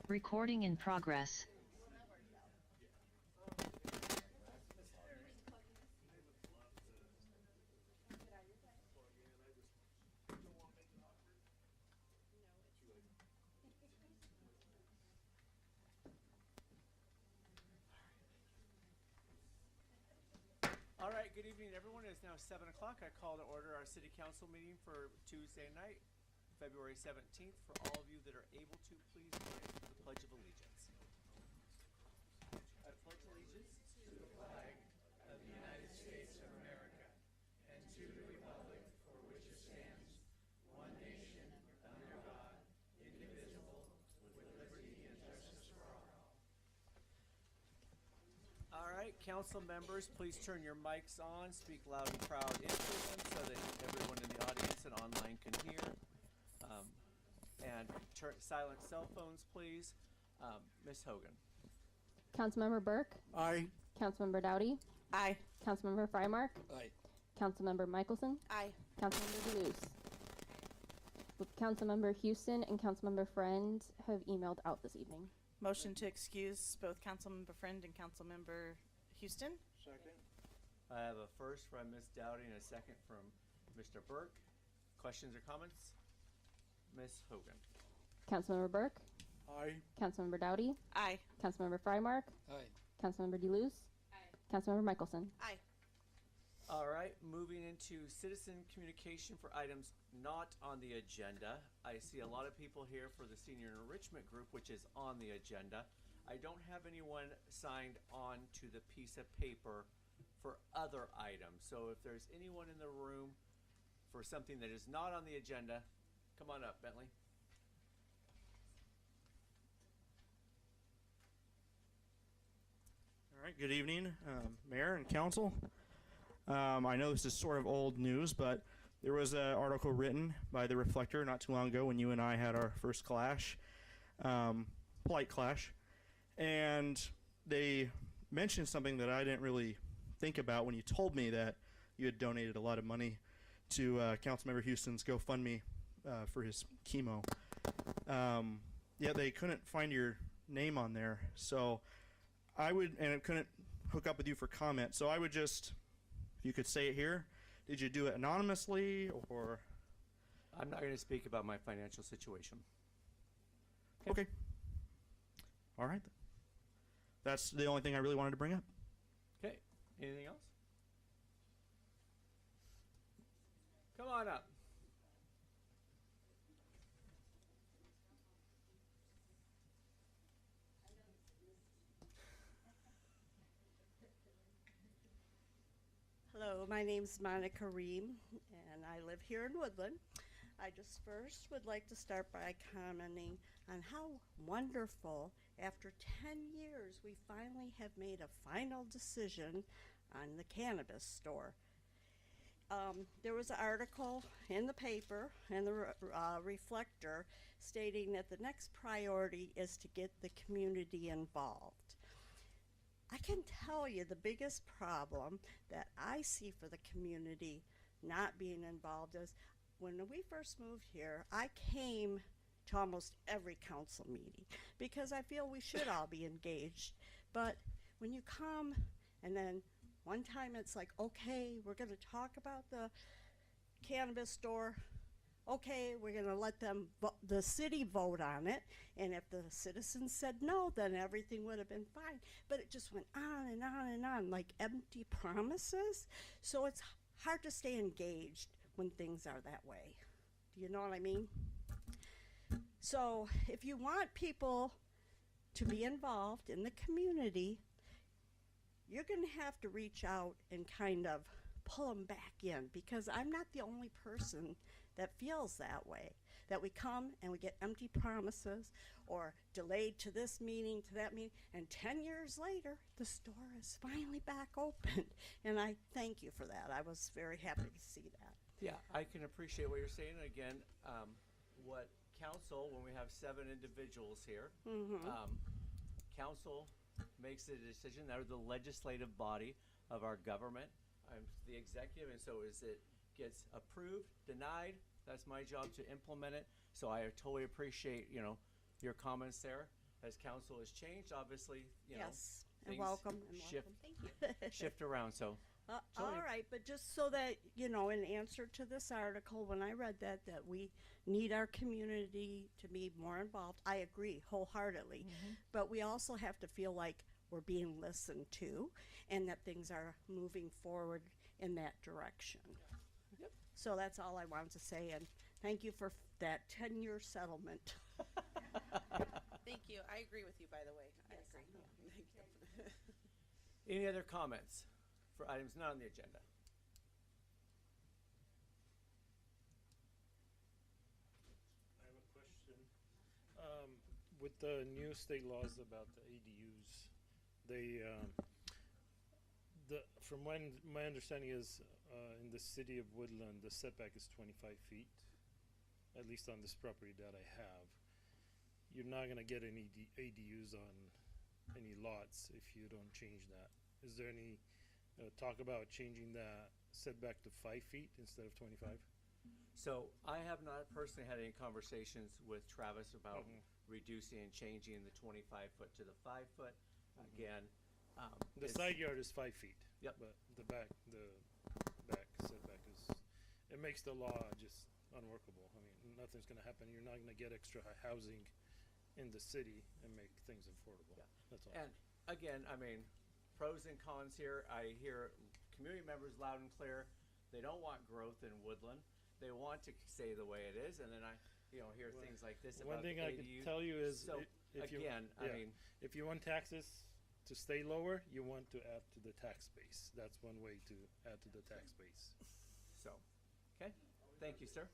Recording in progress. All right, good evening, everyone. It is now 7 o'clock. I call to order our City Council meeting for Tuesday night, February 17th. For all of you that are able to, please join the Pledge of Allegiance. I pledge allegiance to the flag of the United States of America and to the republic for which it stands, one nation, under God, indivisible, with liberty and justice for all. All right, council members, please turn your mics on, speak loud and proud into them so that everyone in the audience and online can hear. And silent cell phones, please. Ms. Hogan. Councilmember Burke. Aye. Councilmember Dowdy. Aye. Councilmember Frymark. Aye. Councilmember Michelson. Aye. Councilmember DeLuce. Councilmember Houston and Councilmember Friend have emailed out this evening. Motion to excuse both Councilmember Friend and Councilmember Houston. Second. I have a first from Ms. Dowdy and a second from Mr. Burke. Questions or comments? Ms. Hogan. Councilmember Burke. Aye. Councilmember Dowdy. Aye. Councilmember Frymark. Aye. Councilmember DeLuce. Aye. Councilmember Michelson. Aye. All right, moving into citizen communication for items not on the agenda. I see a lot of people here for the senior enrichment group, which is on the agenda. I don't have anyone signed on to the piece of paper for other items. So if there's anyone in the room for something that is not on the agenda, come on up, Bentley. All right, good evening, Mayor and Council. I know this is sort of old news, but there was an article written by The Reflector not too long ago when you and I had our first clash, polite clash, and they mentioned something that I didn't really think about when you told me that you had donated a lot of money to Councilmember Houston's GoFundMe for his chemo. Yet they couldn't find your name on there, so I would, and it couldn't hook up with you for comment, so I would just, if you could say it here, did you do it anonymously, or? I'm not going to speak about my financial situation. Okay. All right. That's the only thing I really wanted to bring up. Okay, anything else? Come on up. Hello, my name's Monica Ream, and I live here in Woodland. I just first would like to start by commenting on how wonderful, after 10 years, we finally have made a final decision on the cannabis store. There was an article in the paper, in the Reflector, stating that the next priority is to get the community involved. I can tell you the biggest problem that I see for the community not being involved is when we first moved here, I came to almost every council meeting because I feel we should all be engaged. But when you come and then one time it's like, okay, we're going to talk about the cannabis store. Okay, we're going to let them, the city vote on it, and if the citizens said no, then everything would have been fine. But it just went on and on and on, like empty promises. So it's hard to stay engaged when things are that way. Do you know what I mean? So if you want people to be involved in the community, you're going to have to reach out and kind of pull them back in, because I'm not the only person that feels that way, that we come and we get empty promises or delayed to this meeting, to that meeting, and 10 years later the store is finally back open, and I thank you for that. I was very happy to see that. Yeah, I can appreciate what you're saying. Again, what council, when we have 7 individuals here, council makes the decision. They're the legislative body of our government. I'm the executive, and so as it gets approved, denied, that's my job to implement it. So I totally appreciate, your comments there. as council has changed, obviously, you know, Yes, and things welcome, and shift- welcome. Thank you. shift around, so. So All any- right, but just so that, you know, in answer to this article, when I read that we need our community to be more involved, I agree wholeheartedly. But we also have to feel like we're being listened to and that things are moving forward in that direction. Yep. So that's all I wanted to say, and thank you for that 10-year settlement. Thank you. I agree with you, by the way. I agree. Thank you. Any other comments for items not on the agenda? I have a question. With the new state laws about the ADUs, they, from when my understanding is, in the city of Woodland, the setback is 25 feet, at least on this property that I have. You're not gonna get any ADUs on any lots if you don't change that. Is there any talk about changing that setback to 5 feet instead of 25? So I have not personally had any conversations with Travis about Mhm. reducing and changing the 25 foot to the 5 foot. Again, The it's- side yard is 5 feet. Yep. But the back setback is, it makes the law just unworkable. I mean, nothing's gonna happen. You're not gonna get extra housing in the city and make things affordable. Yeah. That's all. And again, I mean, pros and cons here. I hear community members loud and clear. They don't want growth in Woodland. They want to stay the way it is. And then I, you know, hear Well, things like this One about the thing I ADU. can tell you is, So if you, again, I yeah. mean, if you want taxes to stay lower, you want to add to the tax base. That's one way to add to the tax base. so, okay. Thank you, sir.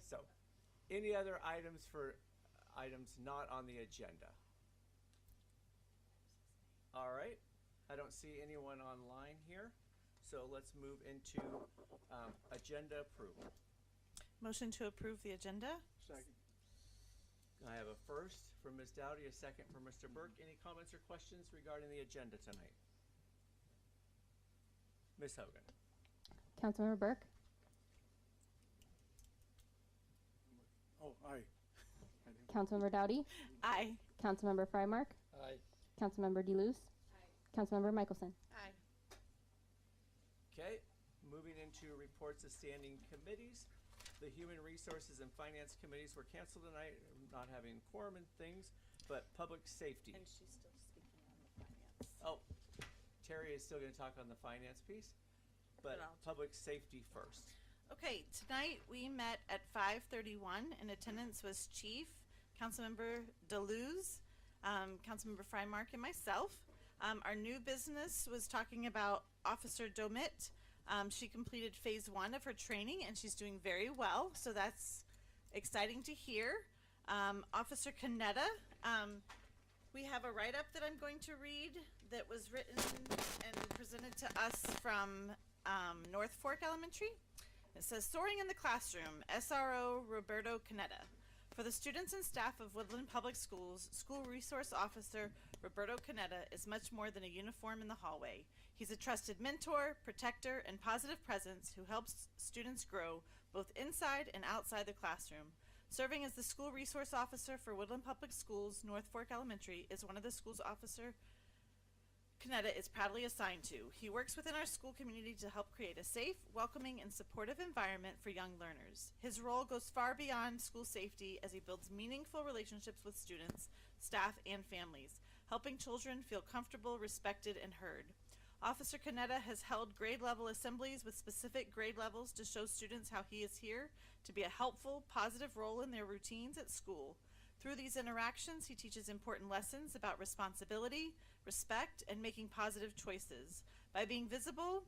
So, any other items for items not on the agenda? All right. I don't see anyone online here. So let's move into agenda approval. Motion to approve the agenda? I have a first from Ms. Dowdy, a second from Mr. Burke. Any comments or questions regarding the agenda tonight? Ms. Hogan. Councilmember Burke, Oh, aye. Councilmember Dowdy, Aye. Councilmember Frymark, Aye. Councilmember DeLuce, Councilmember Michelson. Aye. Okay, moving into reports of standing committees. The Human Resources and Finance Committees were canceled tonight, not having quorum and things, but public safety. And she's still speaking on the finance. Oh, Terry is still gonna talk on the finance piece, but But I'll- public safety first. Okay, tonight we met at 5:31. In attendance was Chief, Councilmember DeLuz, Councilmember Frymark, and myself. Our new business was talking about Officer Domit. She completed phase 1 of her training and she's doing very well, so that's exciting to hear. Officer Canetta, we have a write-up that I'm going to read that was written and presented to us from North Fork Elementary. It says, Soaring in the Classroom, SRO Roberto Canetta. For the students and staff of Woodland Public Schools, School Resource Officer Roberto Canetta is much more than a uniform in the hallway. He's a trusted mentor, protector, and positive presence who helps students grow both inside and outside the classroom. Serving as the School Resource Officer for Woodland Public Schools, North Fork Elementary is one of the schools Officer Canetta is proudly assigned to. He works within our school community to help create a safe, welcoming, and supportive environment for young learners. His role goes far beyond school safety as he builds meaningful relationships with students, staff, and families, helping children feel comfortable, respected, and heard. Officer Canetta has held grade level assemblies with specific grade levels to show students how he is here to be a helpful, positive role in their routines at school. Through these interactions, he teaches important lessons about responsibility, respect, and making positive choices. By being visible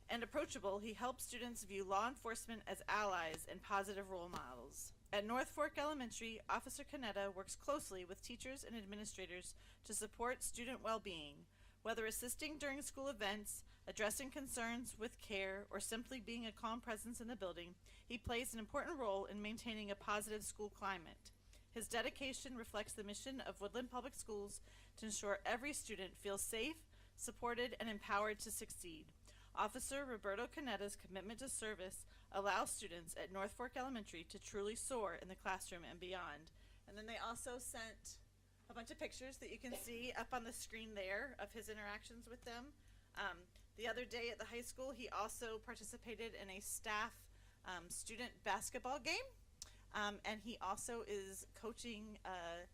and approachable, he helps students view law enforcement as allies and positive role models. At North Fork Elementary, Officer Canetta works closely with teachers and administrators to support student well-being. Whether assisting during school events, addressing concerns with care, or simply being a calm presence in the building, he plays an important role in maintaining a positive school climate. His dedication reflects the mission of Woodland Public Schools to ensure every student feels safe, supported, and empowered to succeed. Officer Roberto Canetta's commitment to service allow students at North Fork Elementary to truly soar in the classroom and beyond. And then they also sent a bunch of pictures that you can see up on the screen there of his interactions with them. The other day at the high school, he also participated in a staff student basketball game. And he also is coaching a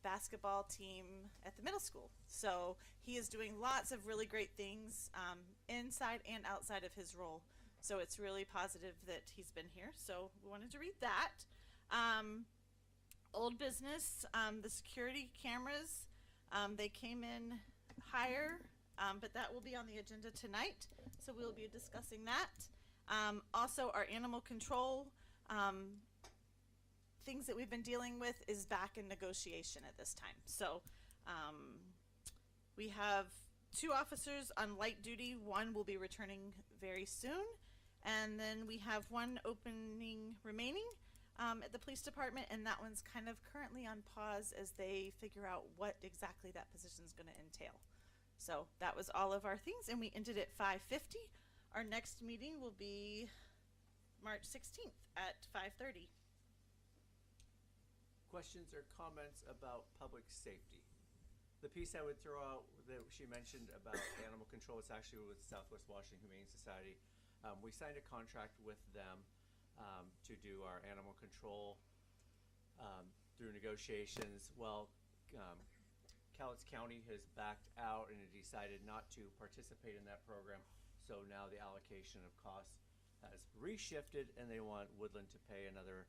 basketball team at the middle school. So he is doing lots of really great things inside and outside of his role. So it's really positive that he's been here. So we wanted to read that. Old business, the security cameras, they came in higher, but that will be on the agenda tonight. So we'll be discussing that. Also, our animal control things that we've been dealing with is back in negotiation at this time. So we have 2 officers on light duty. 1 will be returning very soon. And then we have 1 opening remaining at the police department, and that one's kind of currently on pause as they figure out what exactly that position is going to entail. So that was all of our things, and we ended at 5:50. Our next meeting will be March 16th at 5:30. Questions or comments about public safety? The piece I would throw out that she mentioned about animal control is actually with Southwest Washington Humane Society. We signed a contract with them to do our animal control through negotiations. Well, Cowlitz County has backed out and it decided not to participate in that program. So now the allocation of costs has reshifted, and they want Woodland to pay another,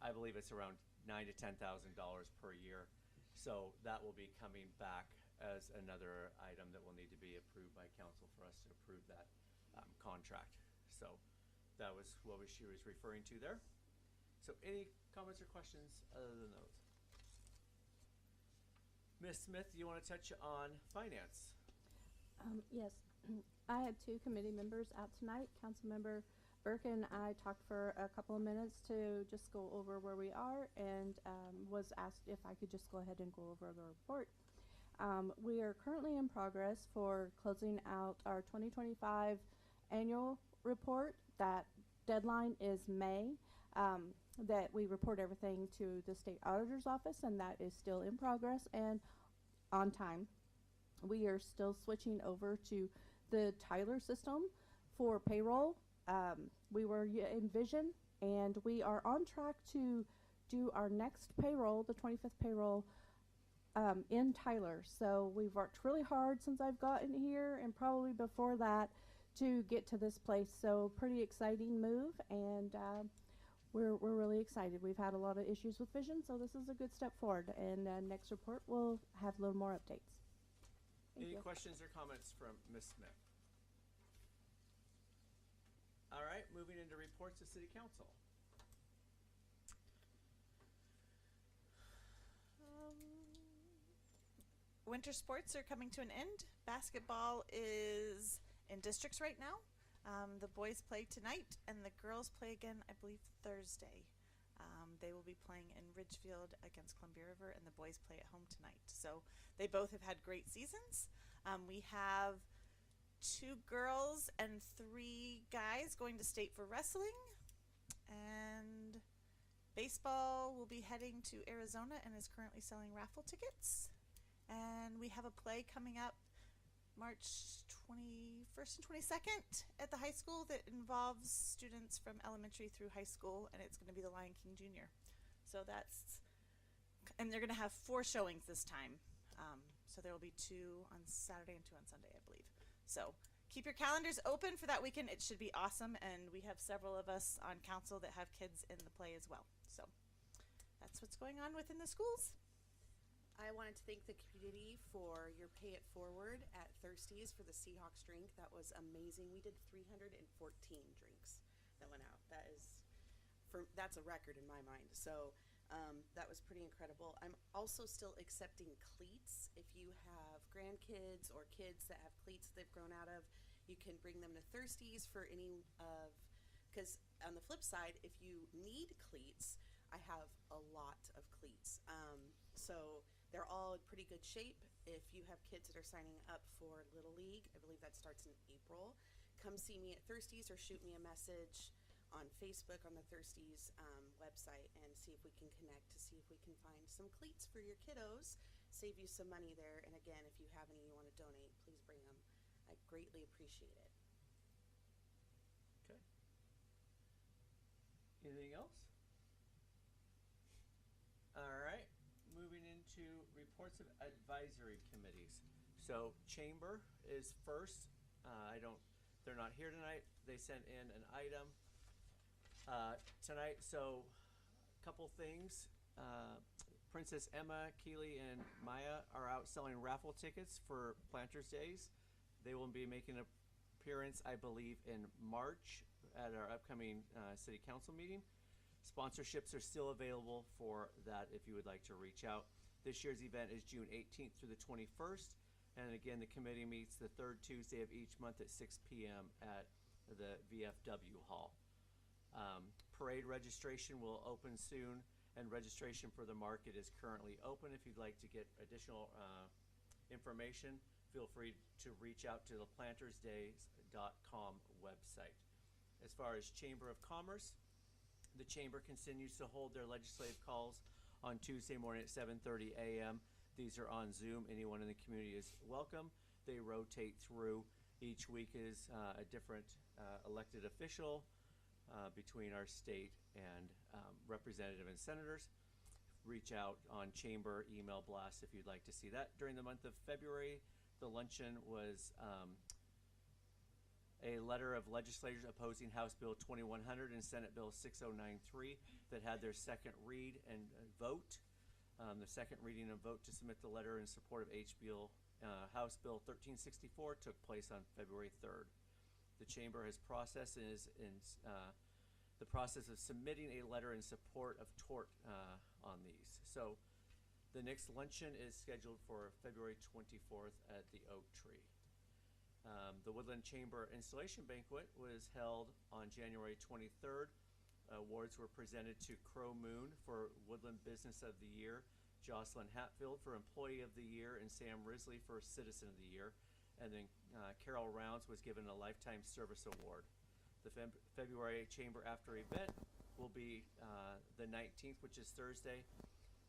I believe it's around $9,000 to $10,000 per year. So that will be coming back as another item that will need to be approved by council for us to approve that contract. So that was what she was referring to there. So any comments or questions other than those? Ms. Smith, you want to touch on finance? Yes, I had 2 committee members out tonight. Councilmember Burke and I talked for a couple of minutes to just go over where we are, and was asked if I could just go ahead and go over the report. We are currently in progress for closing out our 2025 annual report. That deadline is May, that we report everything to the state auditor's office, and that is still in progress and on time. We are still switching over to the Tyler system for payroll. We were in Vision, and we are on track to do our next payroll, the 25th payroll, in Tyler. So we've worked really hard since I've gotten here, and probably before that, to get to this place. So pretty exciting move, and we're really excited. We've had a lot of issues with Vision, so this is a good step forward. And next report we'll have a little more updates. Thank Any you. questions or comments from Ms. Smith? All right, moving into reports of City Council. Winter sports are coming to an end. Basketball is in districts right now. The boys play tonight, and the girls play again, I believe, Thursday. They will be playing in Ridgefield against Columbia River, and the boys play at home tonight. So they both have had great seasons. We have 2 girls and 3 guys going to state for wrestling, and baseball will be heading to Arizona and is currently selling raffle tickets. And we have a play coming up March 21st and 22nd at the high school that involves students from elementary through high school, and it's going to be the Lion King Jr. So that's, and they're going to have 4 showings this time. So there will be 2 on Saturday and 2 on Sunday, I believe. So keep your calendars open for that weekend. It should be awesome, and we have several of us on council that have kids in the play as well. So that's what's going on within the schools. I wanted to thank the community for your Pay It Forward at Thirsties for the Seahawks drink. That was amazing. We did 314 drinks that went out. That's a record in my mind. So that was pretty incredible. I'm also still accepting cleats. If you have grandkids or kids that have cleats they've grown out of, you can bring them to Thirsties for any of, because on the flip side, if you need cleats, I have a lot of cleats. So they're all in pretty good shape. If you have kids that are signing up for Little League, I believe that starts in April, come see me at Thirsties or shoot me a message on Facebook on the Thirsties website and see if we can connect to see if we can find some cleats for your kiddos, save you some money there. And again, if you have any you want to donate, please bring them. I greatly appreciate it. Okay. Anything else? All right. Moving into reports of advisory committees. So Chamber is first. They're not here tonight. They sent in an item tonight. So a couple things. Princess Emma, Keely, and Maya are out selling raffle tickets for Planters Days. They will be making an appearance, I believe, in March at our upcoming City Council meeting. Sponsorships are still available for that if you would like to reach out. This year's event is June 18th through the 21st. And again, the committee meets the third Tuesday of each month at 6 p.m. at the VFW Hall. Parade registration will open soon, and registration for the market is currently open. If you'd like to get additional information, feel free to reach out to the plantersdays.com website. As far as Chamber of Commerce, the Chamber continues to hold their legislative calls on Tuesday morning at 7:30 a.m. These are on Zoom. Anyone in the community is welcome. They rotate through. Each week is a different elected official between our state and representative and senators. Reach out on Chamber email blast if you'd like to see that. During the month of February, the luncheon was a letter of legislators opposing House Bill 2100 and Senate Bill 6093 that had their second read and vote. The second reading and vote to submit the letter in support of House Bill 1364 took place on February 3rd. The Chamber has processed and is in the process of submitting a letter in support of tort on these. So the next luncheon is scheduled for February 24th at the Oak Tree. The Woodland Chamber Installation Banquet was held on January 23rd. Awards were presented to Crow Moon for Woodland Business of the Year, Jocelyn Hatfield for Employee of the Year, and Sam Risley for Citizen of the Year. And then Carol Rounds was given a Lifetime Service Award. The February Chamber After Event will be the 19th, which is Thursday,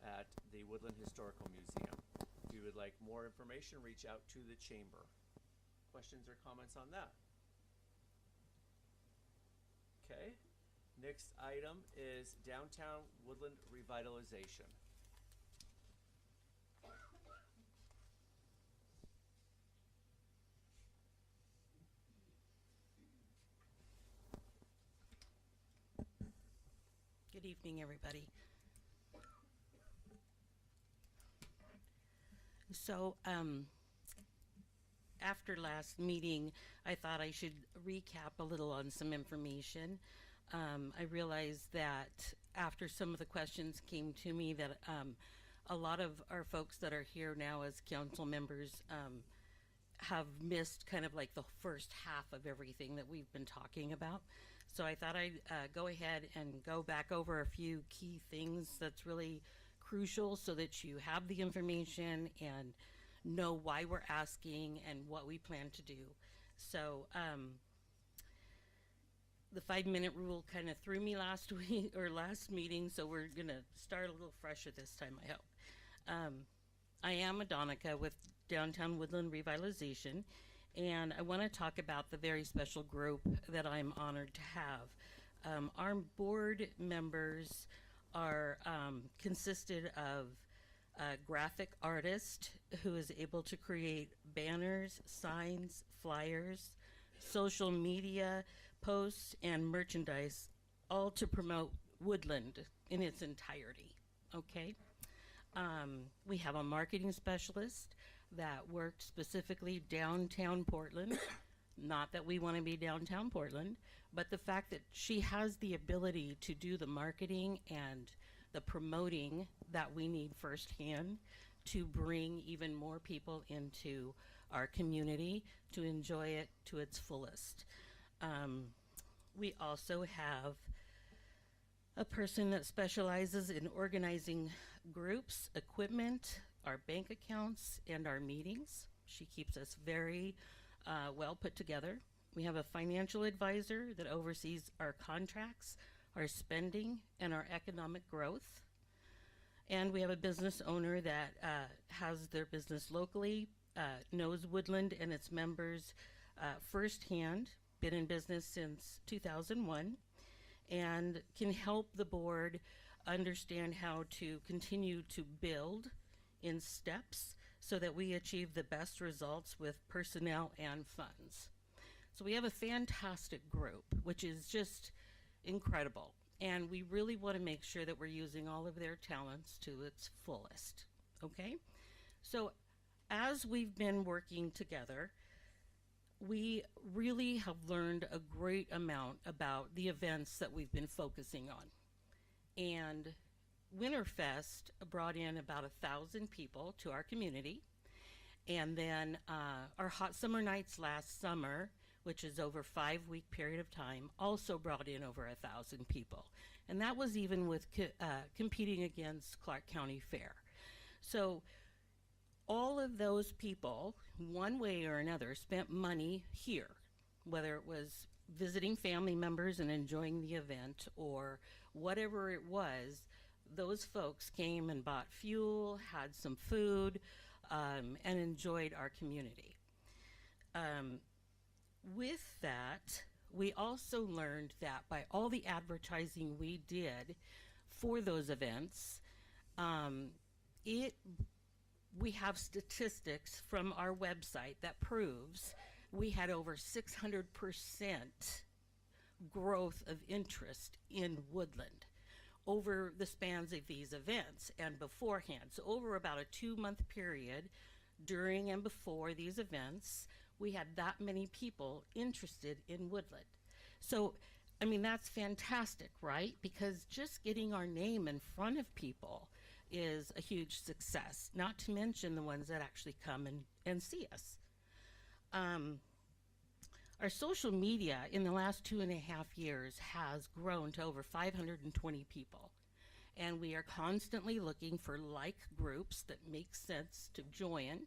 at the Woodland Historical Museum. If you would like more information, reach out to the Chamber. Questions or comments on that? Okay. Next item is Downtown Woodland Revitalization. Good evening, everybody. So, after last meeting, I thought I should recap a little on some information. I realized that after some of the questions came to me that a lot of our folks that are here now as council members have missed kind of like the first half of everything that we've been talking about. So I thought I'd go ahead and go back over a few key things that's really crucial so that you have the information and know why we're asking and what we plan to do. So the 5-minute rule kind of threw me last week or last meeting, so we're gonna start a little fresher this time, I hope. I am Adonica with Downtown Woodland Revitalization, and I want to talk about the very special group that I'm honored to have. Our board members are consisted of a graphic artist who is able to create banners, signs, flyers, social media posts, and merchandise, all to promote Woodland in its entirety, okay? We have a marketing specialist that worked specifically downtown Portland. Not that we want to be downtown Portland, but the fact that she has the ability to do the marketing and the promoting that we need firsthand to bring even more people into our community to enjoy it to its fullest. We also have a person that specializes in organizing groups, equipment, our bank accounts, and our meetings. She keeps us very well put together. We have a financial advisor that oversees our contracts, our spending, and our economic growth. And we have a business owner that has their business locally, knows Woodland and its members firsthand, been in business since 2001, and can help the board understand how to continue to build in steps so that we achieve the best results with personnel and funds. So we have a fantastic group, which is just incredible. And we really want to make sure that we're using all of their talents to its fullest, okay? So as we've been working together, we really have learned a great amount about the events that we've been focusing on. And Winterfest brought in about 1,000 people to our community. And then our Hot Summer Nights last summer, which is over a 5-week period of time, also brought in over 1,000 people. And that was even with competing against Clark County Fair. So all of those people, one way or another, spent money here, whether it was visiting family members and enjoying the event or whatever it was. Those folks came and bought fuel, had some food, and enjoyed our community. With that, we also learned that by all the advertising we did for those events, we have statistics from our website that proves we had over 600% growth of interest in Woodland over the spans of these events and beforehand. So over about a 2-month period during and before these events, we had that many people interested in Woodland. So, I mean, that's fantastic, right? Because just getting our name in front of people is a huge success, not to mention the ones that actually come and see us. Our social media in the last 2.5 years has grown to over 520 people. And we are constantly looking for like groups that make sense to join,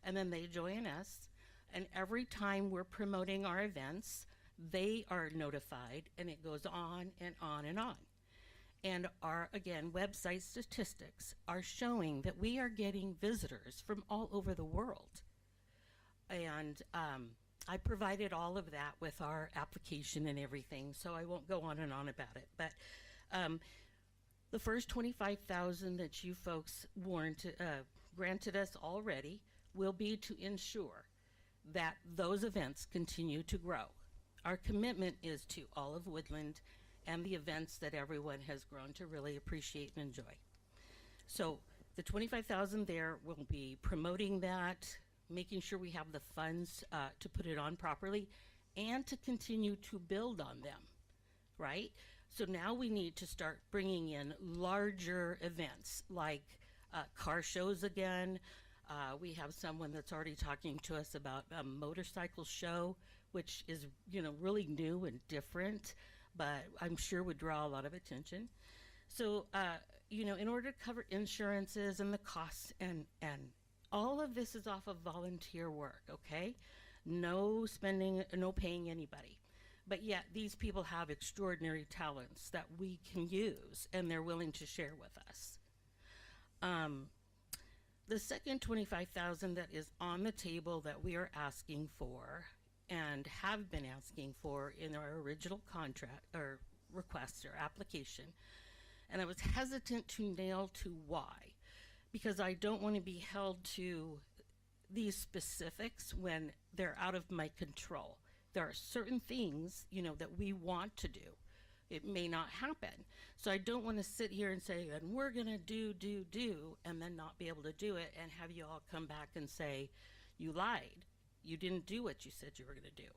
and then they join us. And every time we're promoting our events, they are notified, and it goes on and on and on. And our, again, website statistics are showing that we are getting visitors from all over the world. And I provided all of that with our application and everything, so I won't go on and on about it. But the first $25,000 that you folks granted us already will be to ensure that those events continue to grow. Our commitment is to all of Woodland and the events that everyone has grown to really appreciate and enjoy. So the $25,000 there will be promoting that, making sure we have the funds to put it on properly, and to continue to build on them, right? So now we need to start bringing in larger events like car shows again. We have someone that's already talking to us about a motorcycle show, which is, really new and different, but I'm sure would draw a lot of attention. So, in order to cover insurances and the costs and all of this is off of volunteer work, okay? No spending, no paying anybody. But yet these people have extraordinary talents that we can use and they're willing to share with us. The second $25,000 that is on the table that we are asking for and have been asking for in our original contract or request or application, and I was hesitant to nail to why, because I don't want to be held to these specifics when they're out of my control. There are certain things, that we want to do. It may not happen. So I don't want to sit here and say, and we're going to do, and then not be able to do it and have you all come back and say, you lied. You didn't do what you said you were going to do.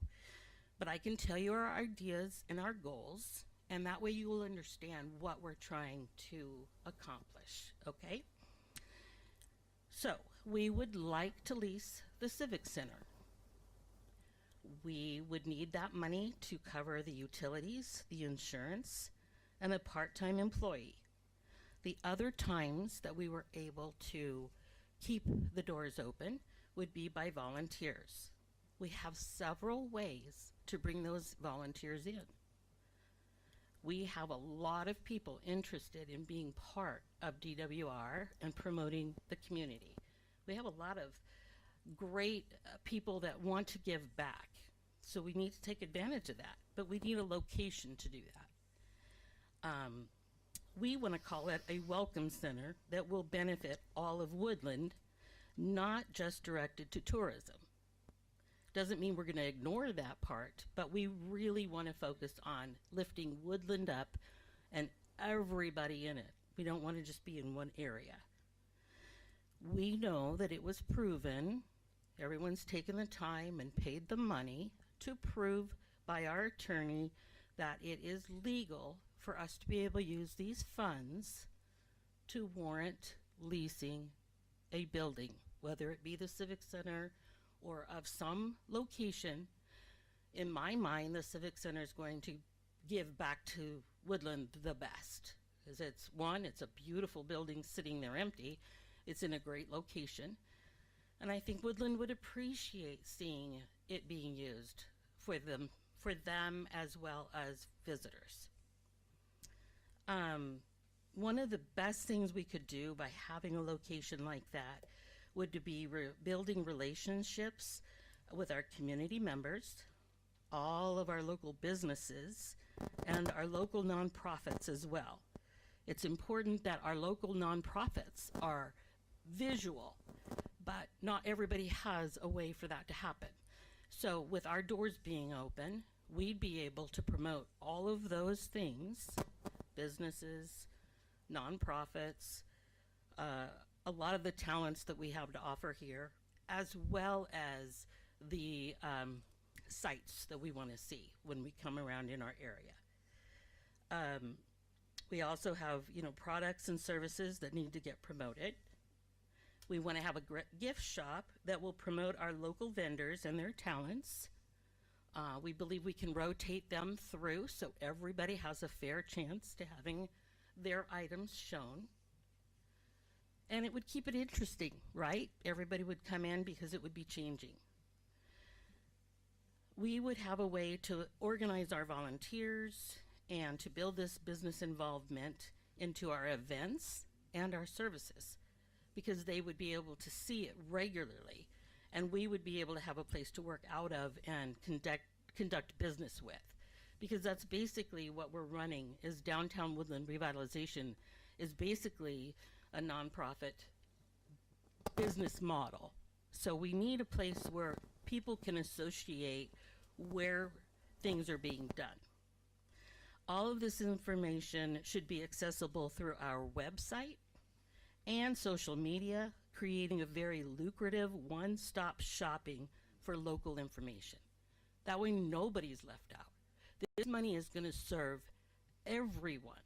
But I can tell you our ideas and our goals, and that way you will understand what we're trying to accomplish, okay? So we would like to lease the Civic Center. We would need that money to cover the utilities, the insurance, and a part-time employee. The other times that we were able to keep the doors open would be by volunteers. We have several ways to bring those volunteers in. We have a lot of people interested in being part of DWR and promoting the community. We have a lot of great people that want to give back. So we need to take advantage of that, but we need a location to do that. We want to call it a welcome center that will benefit all of Woodland, not just directed to tourism. Doesn't mean we're going to ignore that part, but we really want to focus on lifting Woodland up and everybody in it. We don't want to just be in one area. We know that it was proven, everyone's taken the time and paid the money to prove by our attorney that it is legal for us to be able to use these funds to warrant leasing a building, whether it be the Civic Center or of some location. In my mind, the Civic Center is going to give back to Woodland the best. Because it's a beautiful building sitting there empty. It's in a great location. And I think Woodland would appreciate seeing it being used for them as well as visitors. One of the best things we could do by having a location like that would be building relationships with our community members, all of our local businesses, and our local nonprofits as well. It's important that our local nonprofits are visual, but not everybody has a way for that to happen. So with our doors being open, we'd be able to promote all of those things, businesses, nonprofits, a lot of the talents that we have to offer here, as well as the sites that we want to see when we come around in our area. We also have, products and services that need to get promoted. We want to have a gift shop that will promote our local vendors and their talents. We believe we can rotate them through so everybody has a fair chance to having their items shown. And it would keep it interesting, right? Everybody would come in because it would be changing. We would have a way to organize our volunteers and to build this business involvement into our events and our services, because they would be able to see it regularly, and we would be able to have a place to work out of and conduct business with. Because that's basically what we're running, is Downtown Woodland Revitalization is basically a nonprofit business model. So we need a place where people can associate where things are being done. All of this information should be accessible through our website and social media, creating a very lucrative one-stop shopping for local information. That way nobody's left out. This money is going to serve everyone,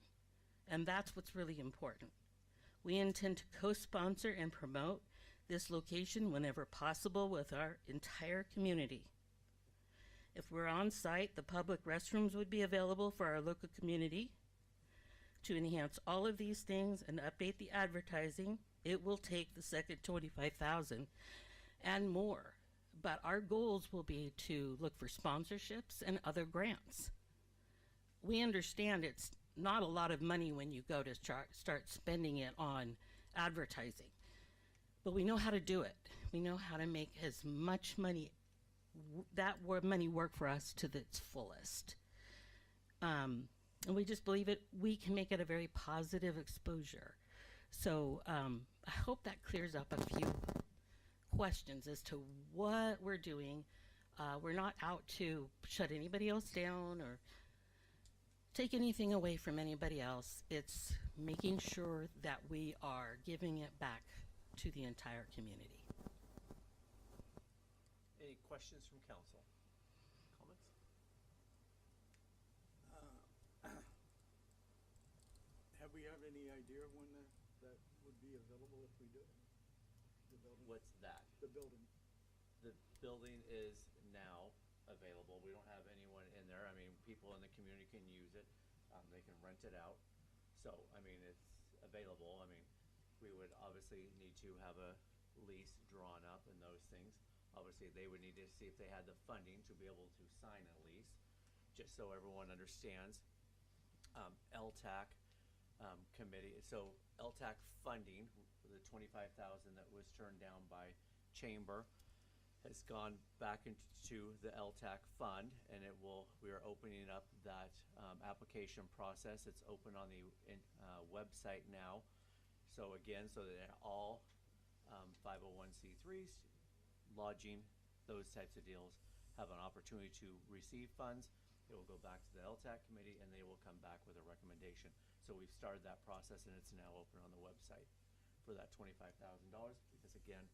and that's what's really important. We intend to co-sponsor and promote this location whenever possible with our entire community. If we're on site, the public restrooms would be available for our local community. To enhance all of these things and update the advertising, it will take the second $25,000 and more. But our goals will be to look for sponsorships and other grants. We understand it's not a lot of money when you go to start spending it on advertising, but we know how to do it. We know how to make as much money, money work for us to its fullest. And we just believe we can make it a very positive exposure. So I hope that clears up a few questions as to what we're doing. We're not out to shut anybody else down or take anything away from anybody else. It's making sure that we are giving it back to the entire community. Any questions from council? Comments? Have we have any idea when that would be available if we do it? The building? What's that? The building. The building is now available. We don't have anyone in there. I mean, people in the community can use it. They can rent it out. So, I mean, it's available. I mean, we would obviously need to have a lease drawn up and those things. Obviously, they would need to see if they had the funding to be able to sign a lease, just so everyone understands. LTAC committee, so LTAC funding, the 25,000 that was turned down by Chamber, has gone back into the LTAC fund, and we are opening up that application process. It's open on the website now. So again, so that all 501c3s, lodging, those types of deals have an opportunity to receive funds. It will go back to the LTAC committee, and they will come back with a recommendation. So we've started that process, and it's now open on the website for that $25,000, because again,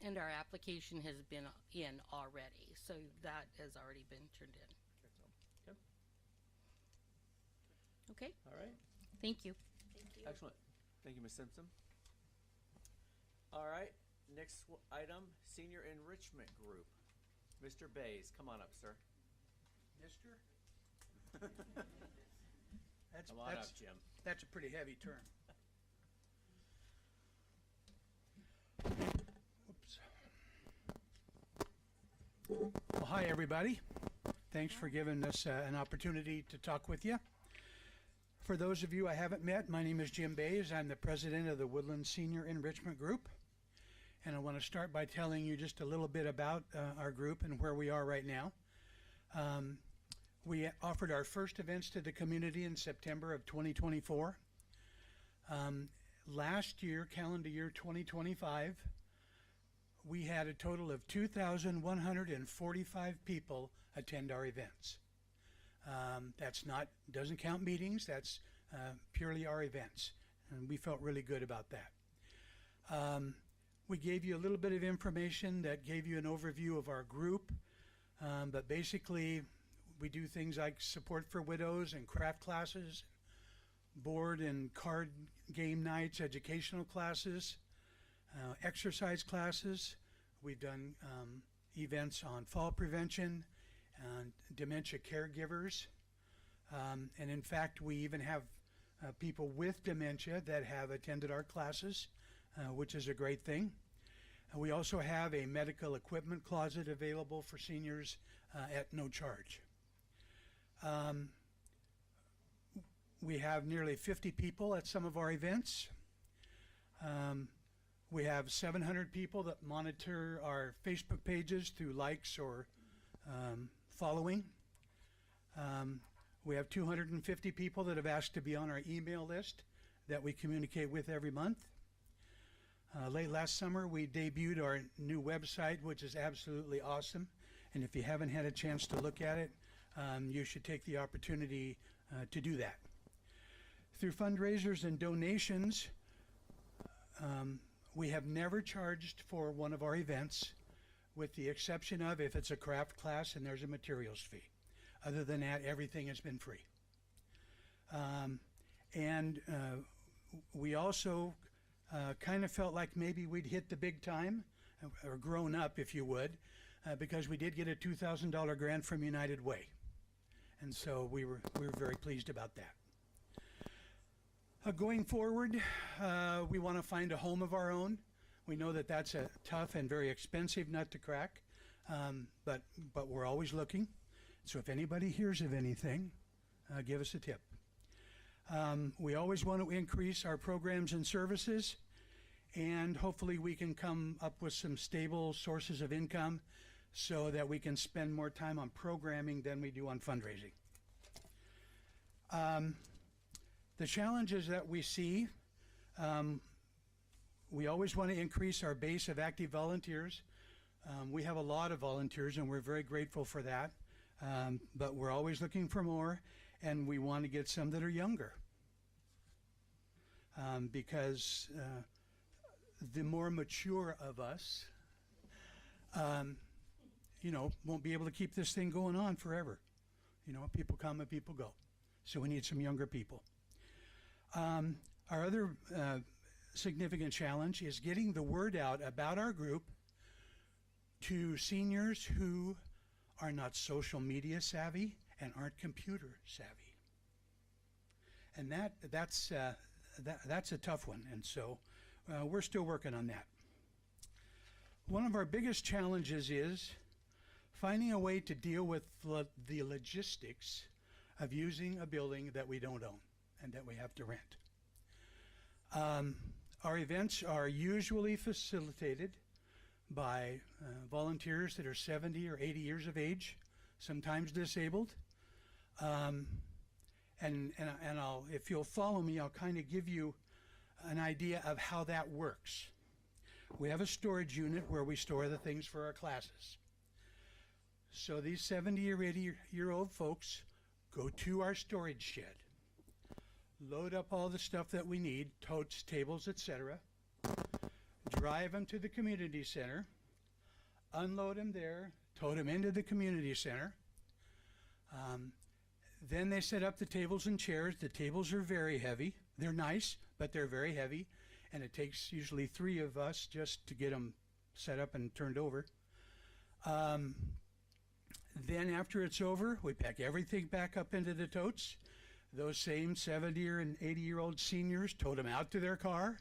And our application has been in already, so that has already been turned in. okay. Okay, All right. thank you. Thank you. Excellent. Thank you, Ms. Simpson. All right, next item, Senior Enrichment Group. Mr. Bays, come on up, sir. Mister? Come on up, Jim. That's a pretty heavy term. Oops. Well, hi, everybody. Thanks for giving us an opportunity to talk with you. For those of you I haven't met, my name is Jim Bays. I'm the president of the Woodland Senior Enrichment Group. And I want to start by telling you just a little bit about our group and where we are right now. We offered our first events to the community in September of 2024. Last year, calendar year 2025, we had a total of 2,145 people attend our events. Doesn't count meetings, that's purely our events. And we felt really good about that. We gave you a little bit of information that gave you an overview of our group, but basically we do things like support for widows and craft classes, board and card game nights, educational classes, exercise classes. We've done events on fall prevention and dementia caregivers. And in fact, we even have people with dementia that have attended our classes, which is a great thing. We also have a medical equipment closet available for seniors at no charge. We have nearly 50 people at some of our events. We have 700 people that monitor our Facebook pages through likes or following. We have 250 people that have asked to be on our email list that we communicate with every month. Late last summer, we debuted our new website, which is absolutely awesome. And if you haven't had a chance to look at it, you should take the opportunity to do that. Through fundraisers and donations, we have never charged for one of our events, with the exception of if it's a craft class and there's a materials fee. Other than that, everything has been free. We also kind of felt like maybe we'd hit the big time, or grown up, if you would, because we did get a $2,000 grant from United Way. And so we were very pleased about that. Going forward, we want to find a home of our own. We know that that's a tough and very expensive nut to crack, but we're always looking. So if anybody hears of anything, give us a tip. We always want to increase our programs and services, and hopefully we can come up with some stable sources of income so that we can spend more time on programming than we do on fundraising. The challenges that we see, we always want to increase our base of active volunteers. We have a lot of volunteers, and we're very grateful for that. But we're always looking for more, and we want to get some that are younger. Because the more mature of us, won't be able to keep this thing going on forever. People come and people go. So we need some younger people. Our other significant challenge is getting the word out about our group to seniors who are not social media savvy and aren't computer savvy. And that's a tough one, and so we're still working on that. One of our biggest challenges is finding a way to deal with the logistics of using a building that we don't own and that we have to rent. Our events are usually facilitated by volunteers that are 70 or 80 years of age, sometimes disabled. And if you'll follow me, I'll kind of give you an idea of how that works. We have a storage unit where we store the things for our classes. So these 70 or 80-year-old folks go to our storage shed, load up all the stuff that we need, totes, tables, etc., drive them to the community center, unload them there, tote them into the community center. Then they set up the tables and chairs. The tables are very heavy. They're nice, but they're very heavy, and it takes usually 3 of us just to get them set up and turned over. Then after it's over, we pack everything back up into the totes. Those same 70 and 80-year-old seniors tote them out to their car,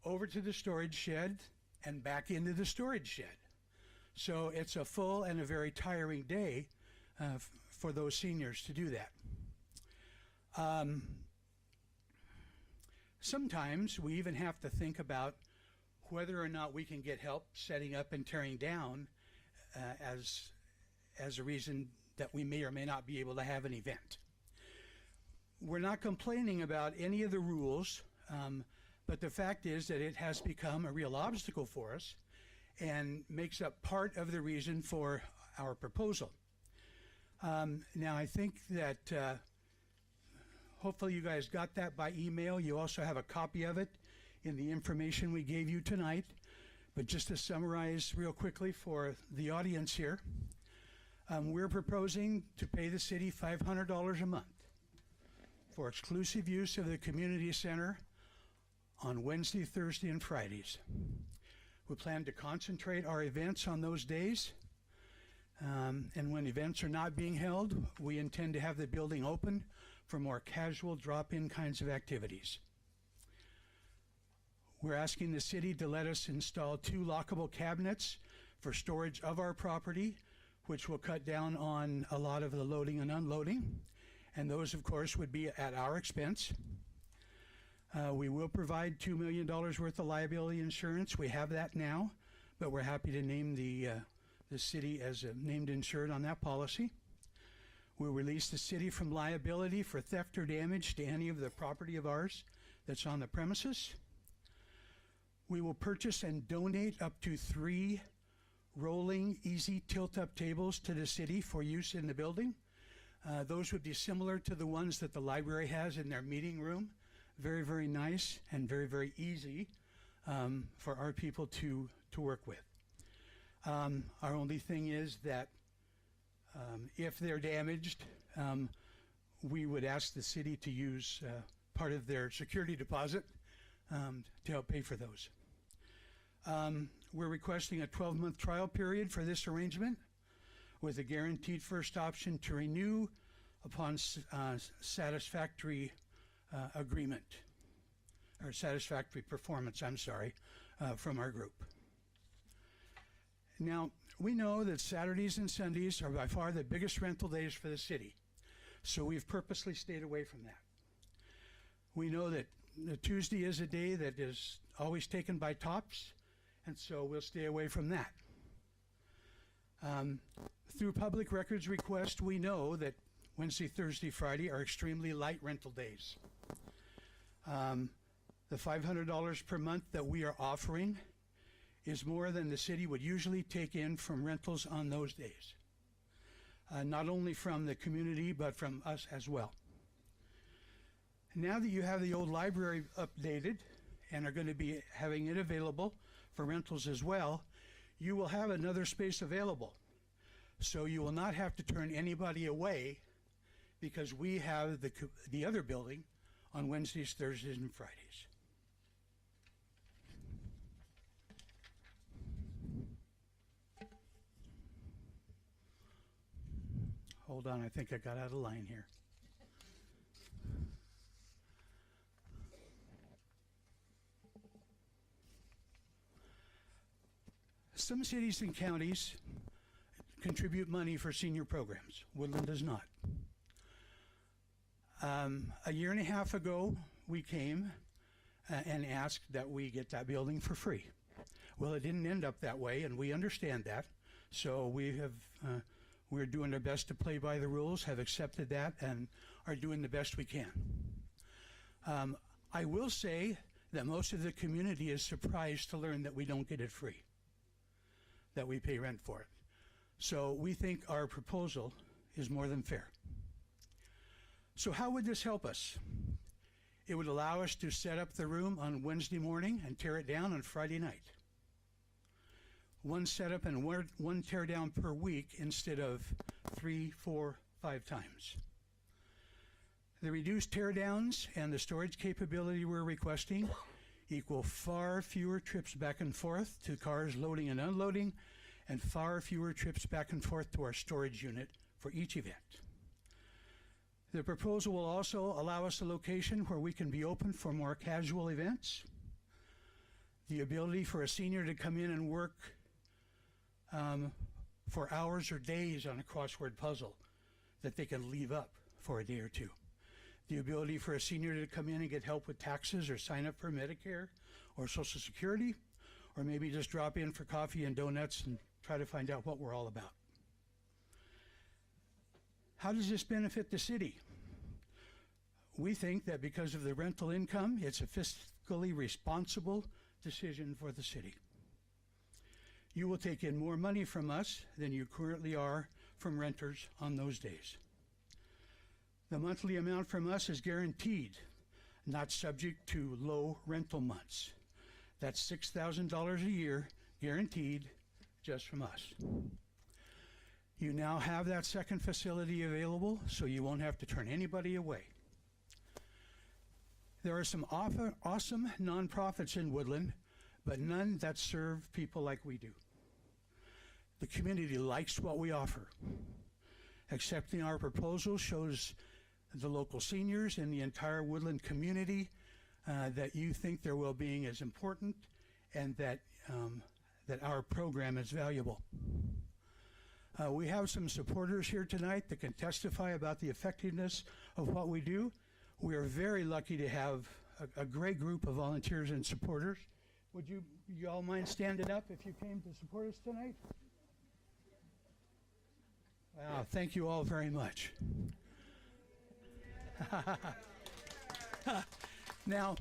over to the storage shed, and back into the storage shed. So it's a full and a very tiring day for those seniors to do that. Sometimes we even have to think about whether or not we can get help setting up and tearing down as a reason that we may or may not be able to have an event. We're not complaining about any of the rules, but the fact is that it has become a real obstacle for us and makes up part of the reason for our proposal. Now, I think that hopefully you guys got that by email. You also have a copy of it in the information we gave you tonight. But just to summarize real quickly for the audience here, we're proposing to pay the city $500 a month for exclusive use of the community center on Wednesday, Thursday, and Fridays. We plan to concentrate our events on those days. And when events are not being held, we intend to have the building open for more casual drop-in kinds of activities. We're asking the city to let us install 2 lockable cabinets for storage of our property, which will cut down on a lot of the loading and unloading. And those, of course, would be at our expense. We will provide $2 million worth of liability insurance. We have that now, but we're happy to name the city as a named insured on that policy. We'll release the city from liability for theft or damage to any of the property of ours that's on the premises. We will purchase and donate up to 3 rolling easy tilt-up tables to the city for use in the building. Those would be similar to the ones that the library has in their meeting room. Very, very nice and very, very easy for our people to work with. Our only thing is that if they're damaged, we would ask the city to use part of their security deposit to help pay for those. We're requesting a 12-month trial period for this arrangement with a guaranteed first option to renew upon satisfactory agreement, or satisfactory performance, I'm sorry, from our group. Now, we know that Saturdays and Sundays are by far the biggest rental days for the city, so we've purposely stayed away from that. We know that Tuesday is a day that is always taken by tops, and so we'll stay away from that. Through public records request, we know that Wednesday, Thursday, Friday are extremely light rental days. The $500 per month that we are offering is more than the city would usually take in from rentals on those days. Not only from the community, but from us as well. Now that you have the old library updated and are going to be having it available for rentals as well, you will have another space available. So you will not have to turn anybody away because we have the other building on Wednesdays, Thursdays, and Fridays. Hold on, I think I got out of line here. some cities and counties contribute money for senior programs. Woodland does not. A year and a half ago, we came and asked that we get that building for free. Well, it didn't end up that way, and we understand that. So we're doing our best to play by the rules, have accepted that, and are doing the best we can. I will say that most of the community is surprised to learn that we don't get it free, that we pay rent for it. So we think our proposal is more than fair. So how would this help us? It would allow us to set up the room on Wednesday morning and tear it down on Friday night. One setup and one tear down per week instead of 3, 4, 5 times. The reduced tear downs and the storage capability we're requesting equal far fewer trips back and forth to cars loading and unloading, and far fewer trips back and forth to our storage unit for each event. The proposal will also allow us a location where we can be open for more casual events, the ability for a senior to come in and work for hours or days on a crossword puzzle that they can leave up for a day or two, the ability for a senior to come in and get help with taxes or sign up for Medicare or Social Security, or maybe just drop in for coffee and donuts and try to find out what we're all about. How does this benefit the city? We think that because of the rental income, it's a fiscally responsible decision for the city. You will take in more money from us than you currently are from renters on those days. The monthly amount from us is guaranteed, not subject to low rental months. That's $6,000 a year, guaranteed, just from us. You now have that second facility available, so you won't have to turn anybody away. There are some awesome nonprofits in Woodland, but none that serve people like we do. The community likes what we offer. Accepting our proposal shows the local seniors and the entire Woodland community that you think their well-being is important and that our program is valuable. We have some supporters here tonight that can testify about the effectiveness of what we do. We are very lucky to have a great group of volunteers and supporters. Would you all mind standing up if you came to support us tonight? Wow, thank you all very much. Now,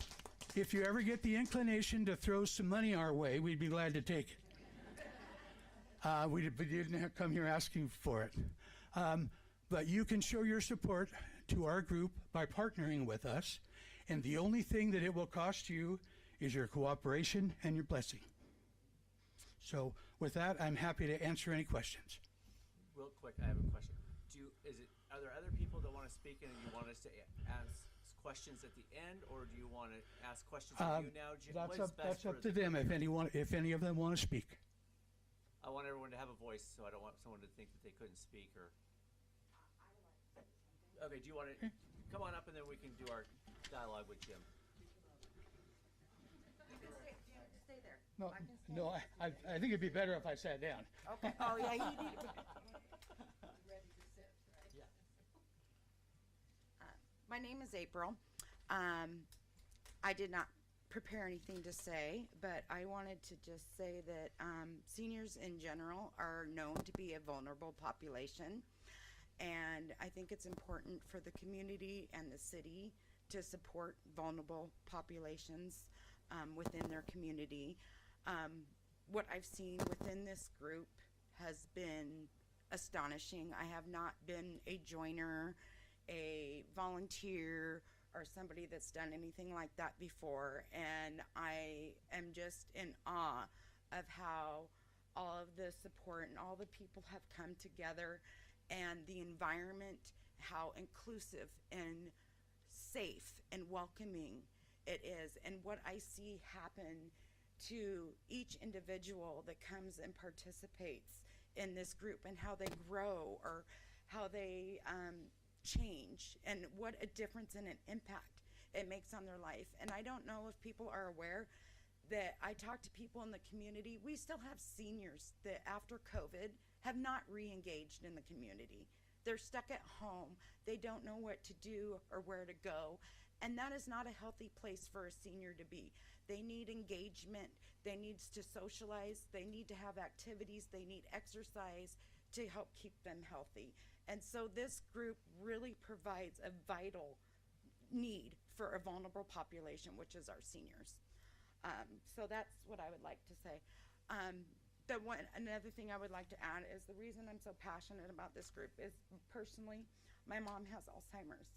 if you ever get the inclination to throw some money our way, we'd be glad to take it. We didn't come here asking for it. But you can show your support to our group by partnering with us, and the only thing that it will cost you is your cooperation and your blessing. So with that, I'm happy to answer any questions. Real quick, I have a question. Are there other people that want to speak and you want us to ask questions at the end, or do you want to ask questions of you now, Jim? That's up to them if any of them want to speak. I want everyone to have a voice, so I don't want someone to think that they couldn't speak or. Okay, do you want to come on up and then we can do our dialogue with Jim? Stay there. No, I think it'd be better if I sat down. Okay. Oh, yeah, you need to. My name is April. I did not prepare anything to say, but I wanted to just say that seniors in general are known to be a vulnerable population, and I think it's important for the community and the city to support vulnerable populations within their community. What I've seen within this group has been astonishing. I have not been a joiner, a volunteer, or somebody that's done anything like that before, and I am just in awe of how all of the support and all the people have come together, and the environment, how inclusive and safe and welcoming it is, and what I see happen to each individual that comes and participates in this group, and how they grow or how they change, and what a difference and an impact it makes on their life. And I don't know if people are aware that I talk to people in the community. We still have seniors that after COVID have not re-engaged in the community. They're stuck at home. They don't know what to do or where to go. And that is not a healthy place for a senior to be. They need engagement. They need to socialize. They need to have activities. They need exercise to help keep them healthy. And so this group really provides a vital need for a vulnerable population, which is our seniors. So that's what I would like to say. Another thing I would like to add is the reason I'm so passionate about this group is personally, my mom has Alzheimer's.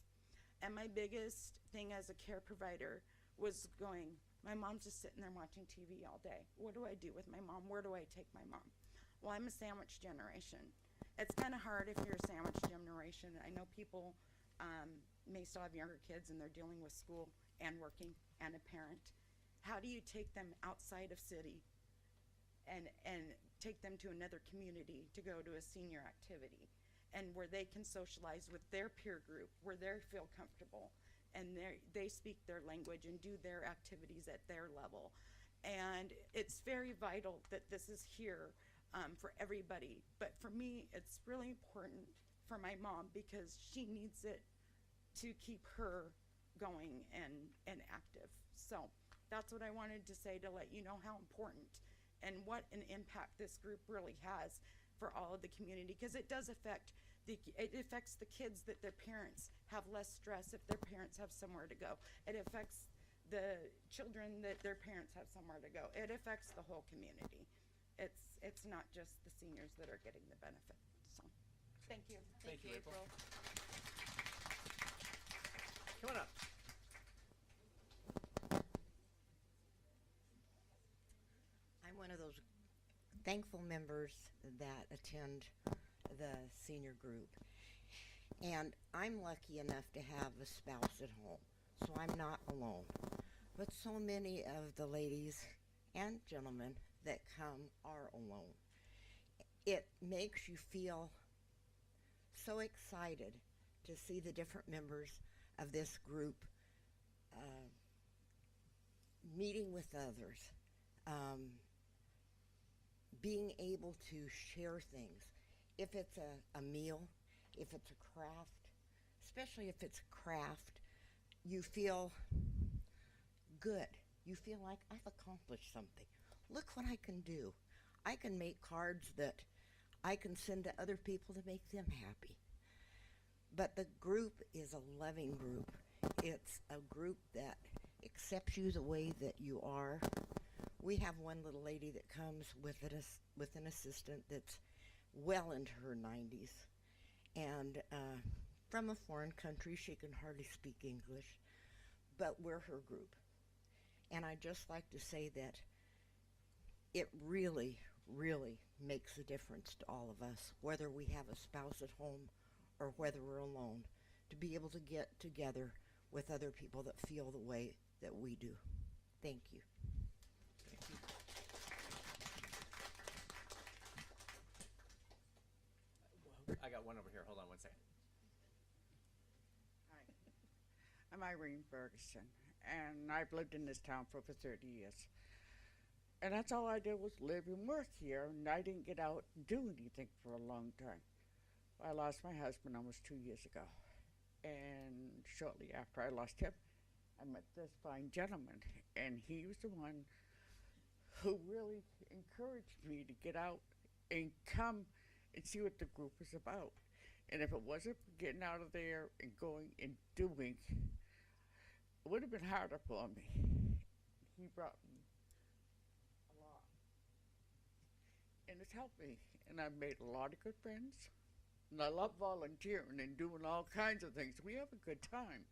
And my biggest thing as a care provider was going, my mom's just sitting there watching TV all day. What do I do with my mom? Where do I take my mom? Well, I'm a sandwich generation. It's kind of hard if you're a sandwich generation. I know people may still have younger kids and they're dealing with school and working and a parent. How do you take them outside of city and take them to another community to go to a senior activity and where they can socialize with their peer group, where they feel comfortable and they speak their language and do their activities at their level. And it's very vital that this is here for everybody. But for me, it's really important for my mom because she needs it to keep her going and active. So that's what I wanted to say to let you know how important and what an impact this group really has for all of the community, because it does affect it affects the kids that their parents have less stress if their parents have somewhere to go. It affects the children that their parents have somewhere to go. It affects the whole community. It's not just the seniors that are getting the benefit. So thank you. Thank you, April. Come on up. I'm one of those thankful members that attend the senior group. And I'm lucky enough to have a spouse at home, so I'm not alone. But so many of the ladies and gentlemen that come are alone. It makes you feel so excited to see the different members of this group meeting with others, being able to share things. If it's a meal, if it's a craft, especially if it's a craft, you feel good. You feel like I've accomplished something. Look what I can do. I can make cards that I can send to other people to make them happy. But the group is a loving group. It's a group that accepts you the way that you are. We have one little lady that comes with an assistant that's well into her 90s. And from a foreign country, she can hardly speak English. But we're her group. And I'd just like to say that it really, really makes a difference to all of us, whether we have a spouse at home or whether we're alone, to be able to get together with other people that feel the way that we do. Thank you. Thank you. I got one over here. Hold on one second. Hi, I'm Irene Ferguson, and I've lived in this town for over 30 years. And that's all I did was live and work here, and I didn't get out and do anything for a long time. I lost my husband almost 2 years ago, and shortly after I lost him, I met this fine gentleman, and he was the one who really encouraged me to get out and come and see what the group was about. And if it wasn't for getting out of there and going and doing, it would have been harder for me. He brought me a lot. And it's helped me. And I've made a lot of good friends. And I love volunteering and doing all kinds of things. We have a good time.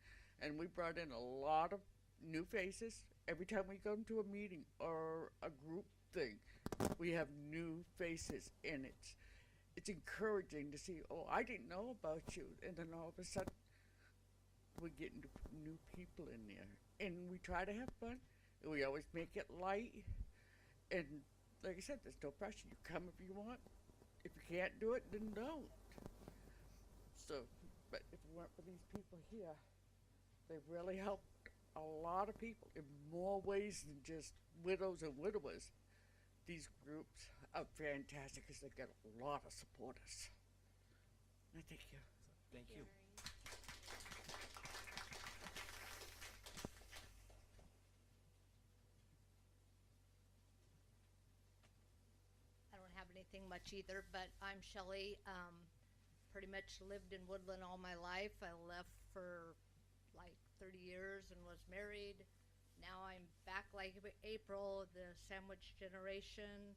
And we brought in a lot of new faces. Every time we go into a meeting or a group thing, we have new faces, and it's encouraging to see, oh, I didn't know about you. And then all of a sudden, we get new people in there. And we try to have fun. And we always make it light. And like I said, there's no pressure. You come if you want. If you can't do it, then don't. So, but if it weren't for these people here, they've really helped a lot of people in more ways than just widows and widowers, these groups are fantastic because they get a lot of supporters. I thank you. Thank you. I don't have anything much either, but I'm Shelley. Pretty much lived in Woodland all my life. I left for like 30 years and was married. Now I'm back like April, the sandwich generation,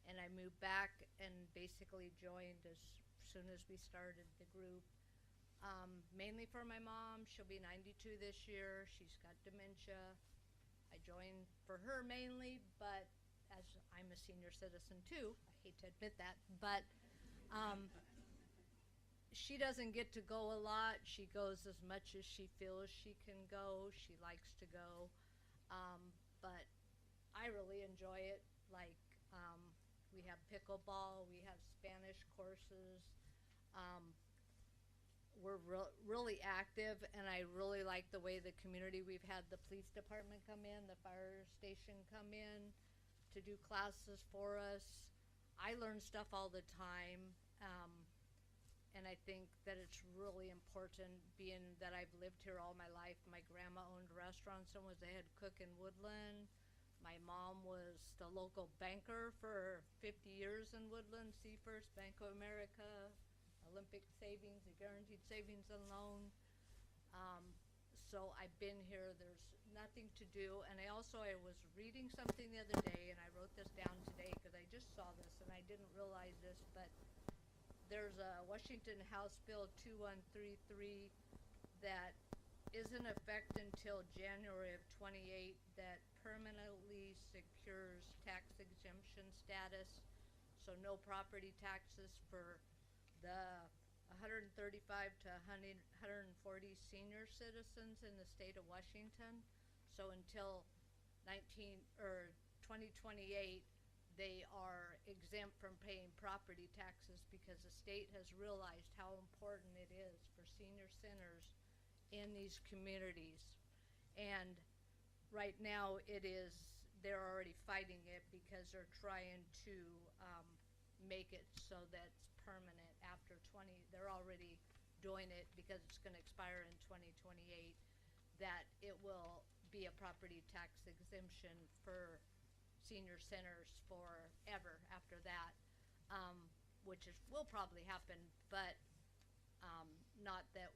and I moved back and basically joined as soon as we started the group. Mainly for my mom. She'll be 92 this year. She's got dementia. I joined for her mainly, but as I'm a senior citizen too, I hate to admit that, but she doesn't get to go a lot. She goes as much as she feels she can go. She likes to go, but I really enjoy it. Like, we have pickleball, we have Spanish courses. We're really active, and I really like the way the community, we've had the police department come in, the fire station come in to do classes for us. I learn stuff all the time, and I think that it's really important, being that I've lived here all my life. My grandma owned restaurants and was the head cook in Woodland. My mom was the local banker for 50 years in Woodland, Seafirst, Bank of America, Olympic Savings, a guaranteed savings and loan. So I've been here. There's nothing to do. And I was reading something the other day, and I wrote this down today because I just saw this and I didn't realize this, but there's a Washington House Bill 2133 that is in effect until January of 28 that permanently secures tax exemption status. So no property taxes for the 135 to 140 senior citizens in the state of Washington. So until 2028, they are exempt from paying property taxes because the state has realized how important it is for senior centers in these communities. And right now they're already fighting it because they're trying to make it so that it's permanent after they're already doing it because it's going to expire in 2028, that it will be a property tax exemption for senior centers forever after that, which will probably happen, but not that,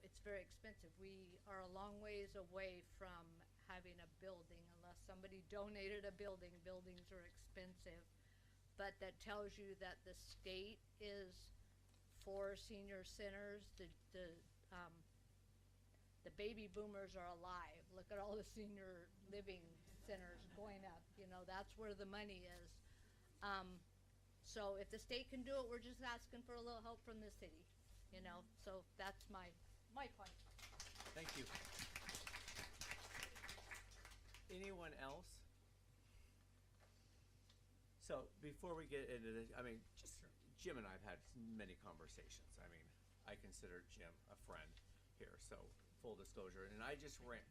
it's very expensive. We are a long ways away from having a building unless somebody donated a building. Buildings are expensive, but that tells you that the state is for senior centers. The baby boomers are alive. Look at all the senior living centers going up. That's where the money is. So if the state can do it, we're just asking for a little help from the city. So that's my point. Thank you. Anyone else? So before we get into this, Jim and I have had many conversations. I consider Jim a friend here, so full disclosure. And I just ran.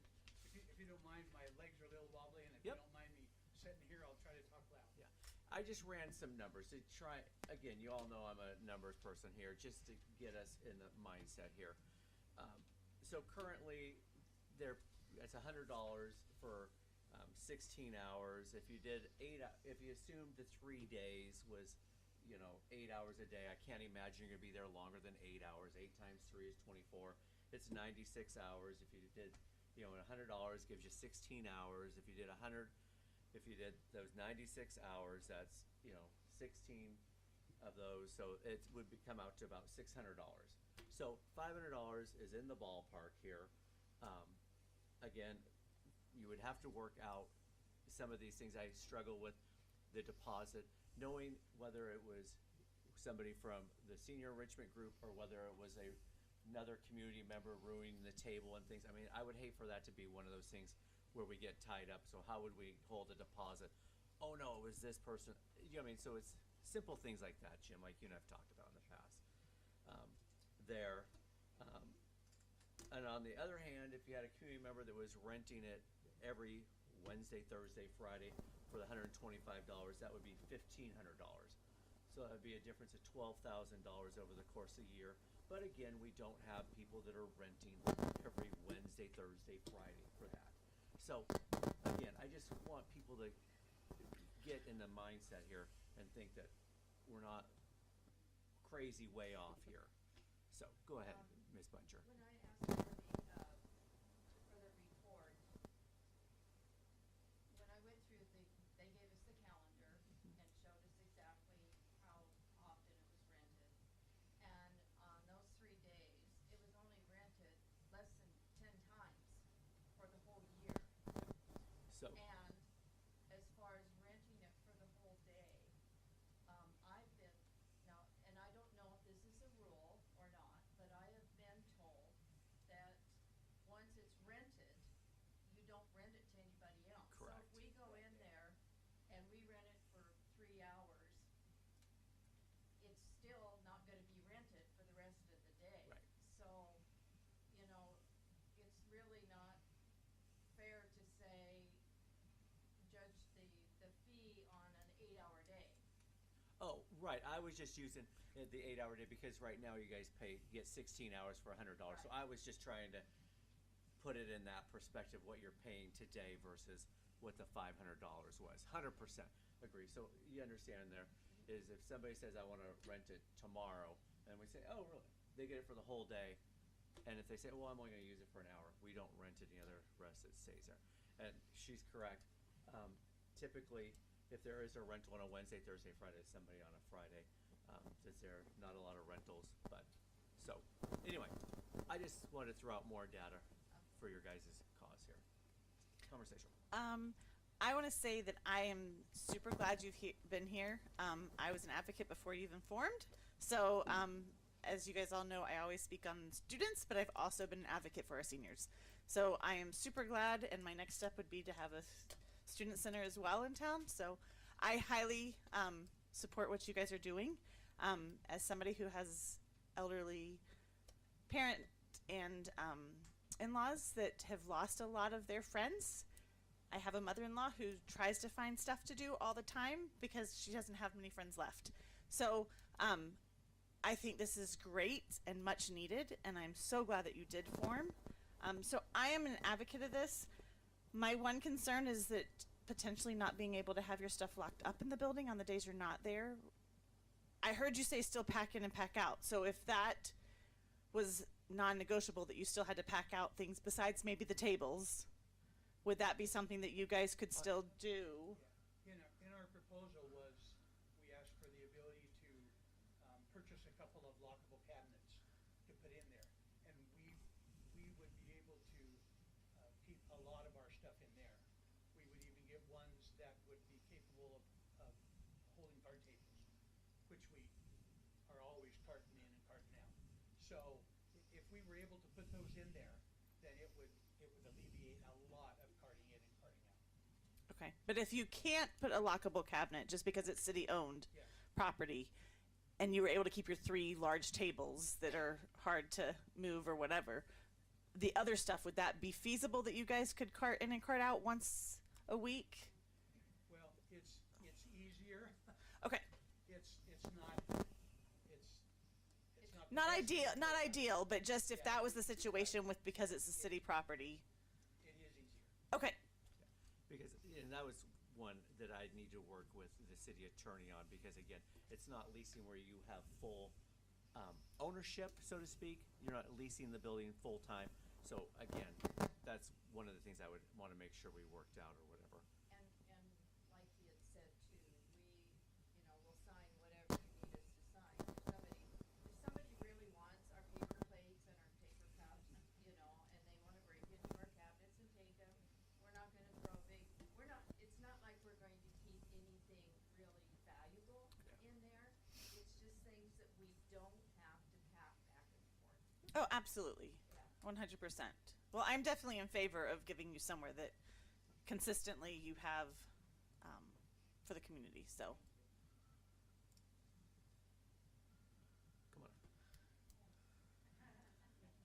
If you don't mind, my legs are a little wobbly, and if Yep. you don't mind me sitting here, I'll try to talk loud. Yeah, I just ran some numbers to try. Again, you all know I'm a numbers person here, just to get us in the mindset here. So currently, it's $100 for 16 hours. If you did if you assumed the 3 days was 8 hours a day, I can't imagine you're gonna be there longer than 8 hours. 8 times 3 is 24. It's 96 hours. If you did, $100 gives you 16 hours. If you did those 96 hours, that's 16 of those. So it would come out to about $600. So $500 is in the ballpark here. Again, you would have to work out some of these things. I struggle with the deposit, knowing whether it was somebody from the senior enrichment group or whether it was another community member ruining the table and things. I would hate for that to be one of those things where we get tied up. So how would we hold a deposit? Oh no, it was this person. So it's simple things like that, Jim, like you and I've talked about in the past. And on the other hand, if you had a community member that was renting it every Wednesday, Thursday, Friday, for the $125, that would be $1,500. So that would be a difference of $12,000 over the course of the year. But again, we don't have people that are renting every Wednesday, Thursday, Friday for that. So again, I just want people to get in the mindset here and think that we're not crazy way off here. So go ahead, Ms. Buncher. When I asked for the report, when I went through they gave us the calendar and showed us exactly how often it was rented. And on those 3 days, it was only rented less than 10 times for the whole year. So And as far as renting it for the whole day, I've been, now, and I don't know if this is a rule or not, but I have been told that once it's rented, you don't rent it to anybody else. Correct. So if we go in there and we rent it for 3 hours, it's still not gonna be rented for the rest of the day. Right. So, you know, it's really not fair to say, judge the fee on an 8-hour day. Oh, right. I was just using the 8-hour day because right now you guys get 16 hours for $100. So I was just trying to put it in that perspective, what you're paying today versus what the $500 was. 100% agree. So you understand there is if somebody says, I want to rent it tomorrow, and we say, oh, really? They get it for the whole day. And if they say, well, I'm only going to use it for an hour, we don't rent any other rest, it stays there. And she's correct. Typically, if there is a rental on a Wednesday, Thursday, Friday, somebody on a Friday, is there not a lot of rentals, but so anyway, I just wanted to throw out more data for your guys' cause here. Conversation. I want to say that I am super glad you've been here. I was an advocate before you even formed, so as you guys all know, I always speak on students, but I've also been an advocate for our seniors. So I am super glad, and my next step would be to have a student center as well in town. So I highly support what you guys are doing. As somebody who has elderly parent and in-laws that have lost a lot of their friends, I have a mother-in-law who tries to find stuff to do all the time because she doesn't have many friends left. So I think this is great and much needed, and I'm so glad that you did form. So I am an advocate of this. My one concern is that potentially not being able to have your stuff locked up in the building on the days you're not there. I heard you say still pack in and pack out. So if that was non-negotiable, that you still had to pack out things besides maybe the tables, would that be something that you guys could still do? In our proposal was, we asked for the ability to purchase a couple of lockable cabinets to put in there. And we would be able to keep a lot of our stuff in there. We would even get ones that would be capable of holding card tables, which we are always carting in and carting out. So if we were able to put those in there, then it would alleviate a lot of carting in and carting out. Okay, but if you can't put a lockable cabinet just because it's city-owned Yes. property, and you were able to keep your 3 large tables that are hard to move or whatever, the other stuff, would that be feasible that you guys could cart in and cart out once a week? Well, it's easier. Okay. It's not Not the best ideal, thing. not ideal, but just if Yeah. that was the situation with, because it's a city property. It is easier. Okay, Because, and that was one that I need to work with the city attorney on, because again, it's not leasing where you have full ownership, so to speak. You're not leasing the building full time. So again, that's one of the things I would want to make sure we worked out or whatever. And like he had said too, we'll sign whatever you need us to sign. If somebody really wants our paper plates and our paper cups, and they wanna break into our cabinets and take them, we're not gonna throw it's not like we're going to keep anything really valuable in there. It's just things that we don't have to pack back and forth. oh, absolutely, 100%. Well, I'm definitely in favor of giving you somewhere that consistently you have for the community, so. Come on.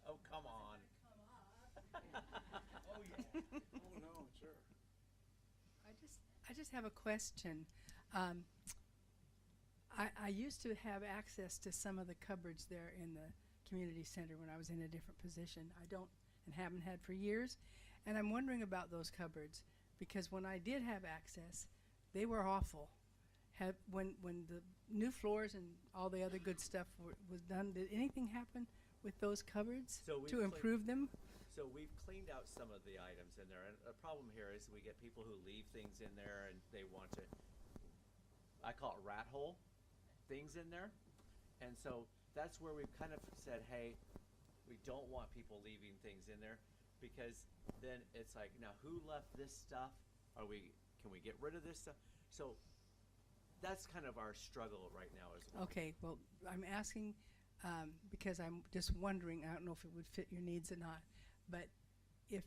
Oh, come on. Oh, yeah. Oh, no, sure. just have a question. I used to have access to some of the cupboards there in the community center when I was in a different position. I don't and haven't had for years. And I'm wondering about those cupboards because when I did have access, they were awful. When the new floors and all the other good stuff was done, did anything happen with those cupboards to improve them? So we've cleaned out some of the items in there, and the problem here is we get people who leave things in there and they want to, I call it rat hole things in there. And so that's where we've kind of said, hey, we don't want people leaving things in there because then it's like, now who left this stuff? Can we get rid of this stuff? So that's kind of our struggle right now as well. Okay, well, I'm asking because I'm just wondering, I don't know if it would fit your needs or not, but if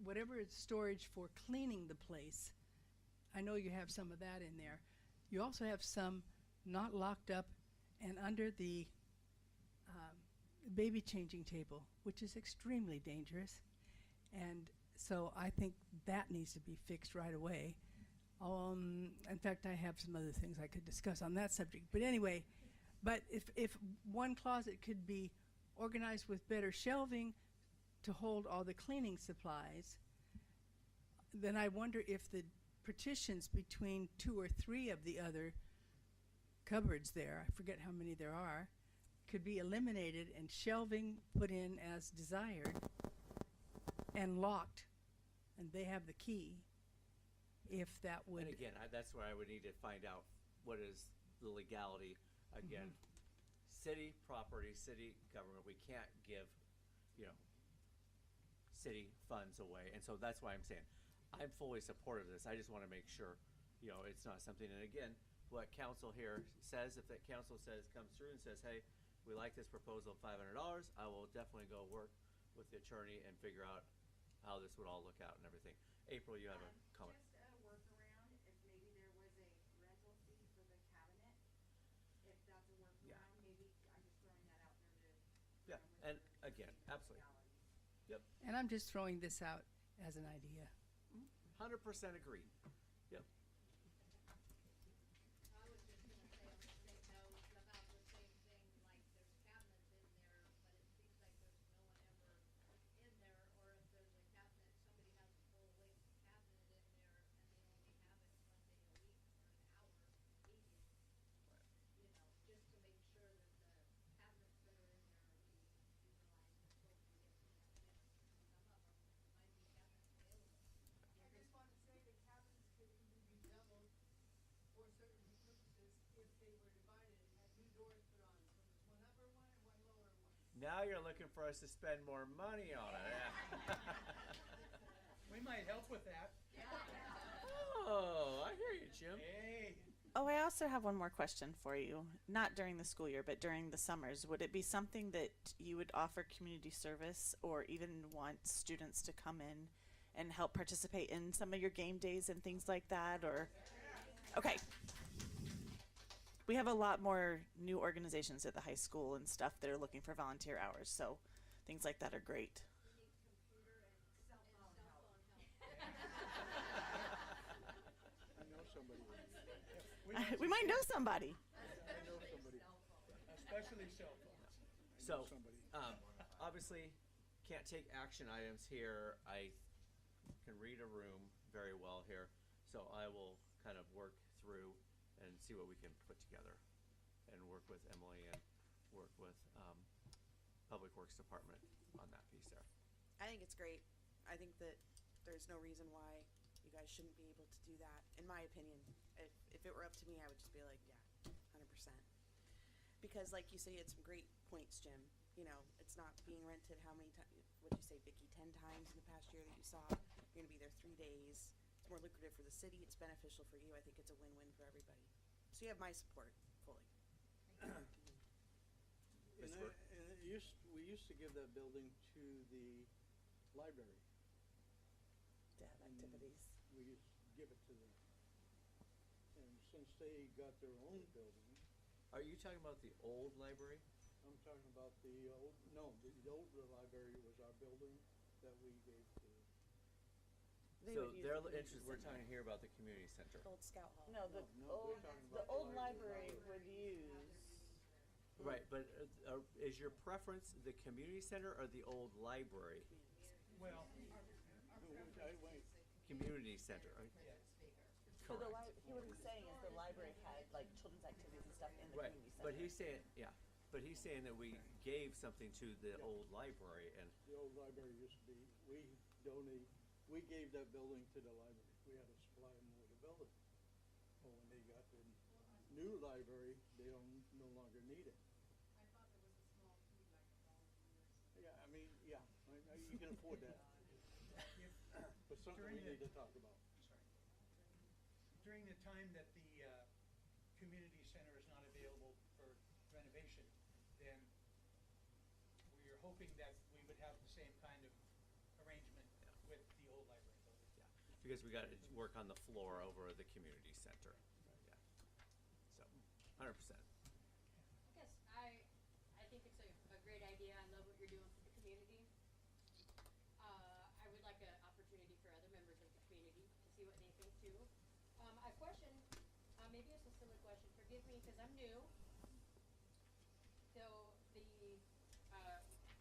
whatever is storage for cleaning the place, I know you have some of that in there. You also have some not locked up and under the baby changing table, which is extremely dangerous. And so I think that needs to be fixed right away. In fact, I have some other things I could discuss on that subject. But anyway, if one closet could be organized with better shelving to hold all the cleaning supplies, then I wonder if the partitions between 2 or 3 of the other cupboards there, I forget how many there are, could be eliminated and shelving put in as desired and locked, and they have the key, if that would... And again, that's where I would need to find out what is the legality. Again, city property, city government, we can't give, city funds away. And so that's why I'm saying I'm fully supportive of this. I just want to make sure, it's not something, and again, what council here says, if that council comes through and says, hey, we like this proposal of $500, I will definitely go work with the attorney and figure out how this would all look out and everything. April, you have a comment. Just a workaround, if maybe there was a rental fee for the cabinet, if that's a workaround, maybe I'm just throwing that out there to. Yeah, and again, absolutely. Yep. And I'm just throwing this out as an idea. 100% agreed. Yep. I was just gonna say on the same note about the same thing, like there's cabinets in there, but it seems like there's no one ever in there, or if there's a cabinet, somebody has a full length cabinet in there and they only have it one day a week for an hour, maybe. Just to make sure that the cabinets that are in there are being utilized appropriately. Some of them might be cabinets available. I just want to say the cabinets could even be doubled for certain purposes if they were divided and had new doors put on. So there's one upper one and one lower one. Now you're looking for us to spend more money on it. We might help with that. Oh, I hear you, Jim. Hey. Oh, I also have one more question for you. Not during the school year, but during the summers. Would it be something that you would offer community service or even want students to come in and help participate in some of your game days and things like that? Or okay. We have a lot more new organizations at the high school and stuff that are looking for volunteer hours, so things like that are great. I know somebody. We might know somebody. I know somebody. Especially cell phones. So, obviously, can't take action items here. I can read a room very well here, so I will kind of work through and see what we can put together and work with Emily and work with Public Works Department on that piece there. I think it's great. I think that there's no reason why you guys shouldn't be able to do that, in my opinion. If it were up to me, I would just be like, yeah, 100%. Because like you say, it's some great points, Jim. It's not being rented how many times, what'd you say, Vicki, 10 times in the past year that you saw. You're gonna be there 3 days. It's more lucrative for the city, it's beneficial for you. I think it's a win-win for everybody. So you have my support fully. We used to give that building to the library. To have activities. We used to give it to them. And since they got their own building. Are you talking about the old library? I'm talking about the old, no, the old library was our building that we gave to They So would use they're the community interested, we're center. talking here about the community center. Old Scout Hall. No, the old library would use. Right, but is your preference the community center or the old library? Well, Community center, right? So the what he's saying is the library had like children's activities and stuff in the Right, community center. but he's saying, yeah, but he's saying that we gave something to the old library and, The old library used to be, we gave that building to the library. We had to supply them with a building. Well, when they got the new library, they no longer need it. I thought there was a small fee, like $1 a year. Yeah, I mean, yeah, you can afford that. But something we need to talk about. during the time that the community center is not available for renovation, then we're hoping that we would have the same kind of arrangement with the old library building. yeah, because we gotta work on the floor over the community center, yeah. So, 100%. I guess I think it's a great idea. I love what you're doing for the community. I would like an opportunity for other members of the community to see what they think too. A question, maybe it's a silly question, forgive me because I'm new. So the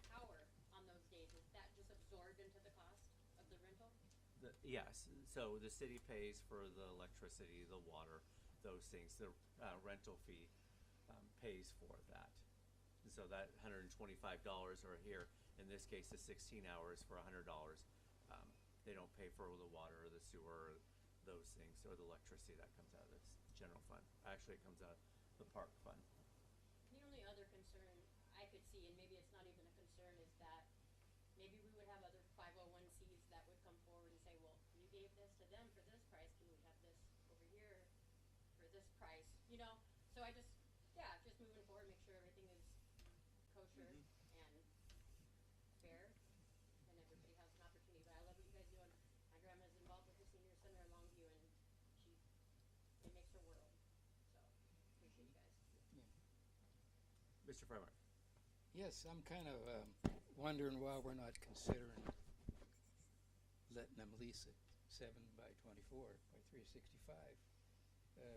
power on those days, is that just absorbed into the cost of the rental? Yes, so the city pays for the electricity, the water, those things. The rental fee pays for that. And so that $125 or here, in this case, the 16 hours for $100. They don't pay for the water or the sewer, or those things, or the electricity. That comes out of this general fund. Actually, it comes out of the park fund. The only other concern I could see, and maybe it's not even a concern, is that maybe we would have other 501Cs that would come forward and say, well, you gave this to them for this price, can we have this over here for this price? You know, so I just moving forward, make sure everything is kosher and fair, and everybody has an opportunity. But I love what you guys do. My grandma's involved with the senior center in Longview, and it makes her world. So appreciate you guys. Mr. Freimark. Yes, I'm kind of wondering why we're not considering letting them lease it 7 by 24 by 365.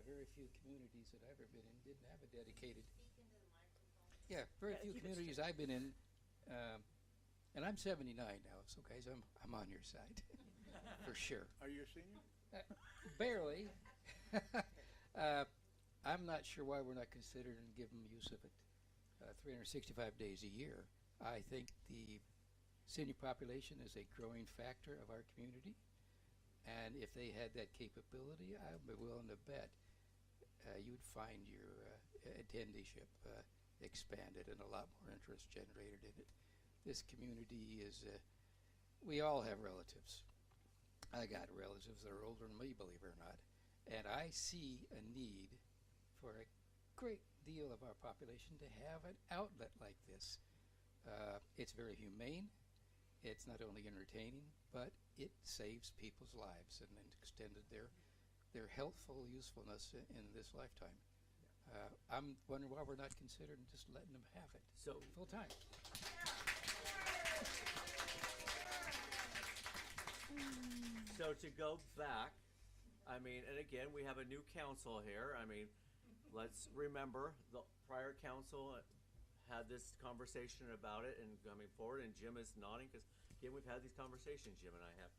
Very few communities that I've ever been in didn't have a dedicated. Yeah, very few communities I've been in, and I'm 79 now, so guys, I'm on your side, for sure. Are you a senior? Barely. I'm not sure why we're not considering giving them use of it 365 days a year. I think the senior population is a growing factor of our community, and if they had that capability, I would be willing to bet you'd find your attendeeship expanded and a lot more interest generated in it. This community is, we all have relatives. I got relatives that are older than me, believe it or not, and I see a need for a great deal of our population to have an outlet like this. It's very humane. It's not only entertaining, but it saves people's lives and extended their healthful usefulness in this lifetime. I'm wondering why we're not considering just letting them have it full time. So to go back, I mean, and again, we have a new council here. I mean, let's remember the prior council had this conversation about it and coming forward, and Jim is nodding because, again, we've had these conversations, Jim and I have.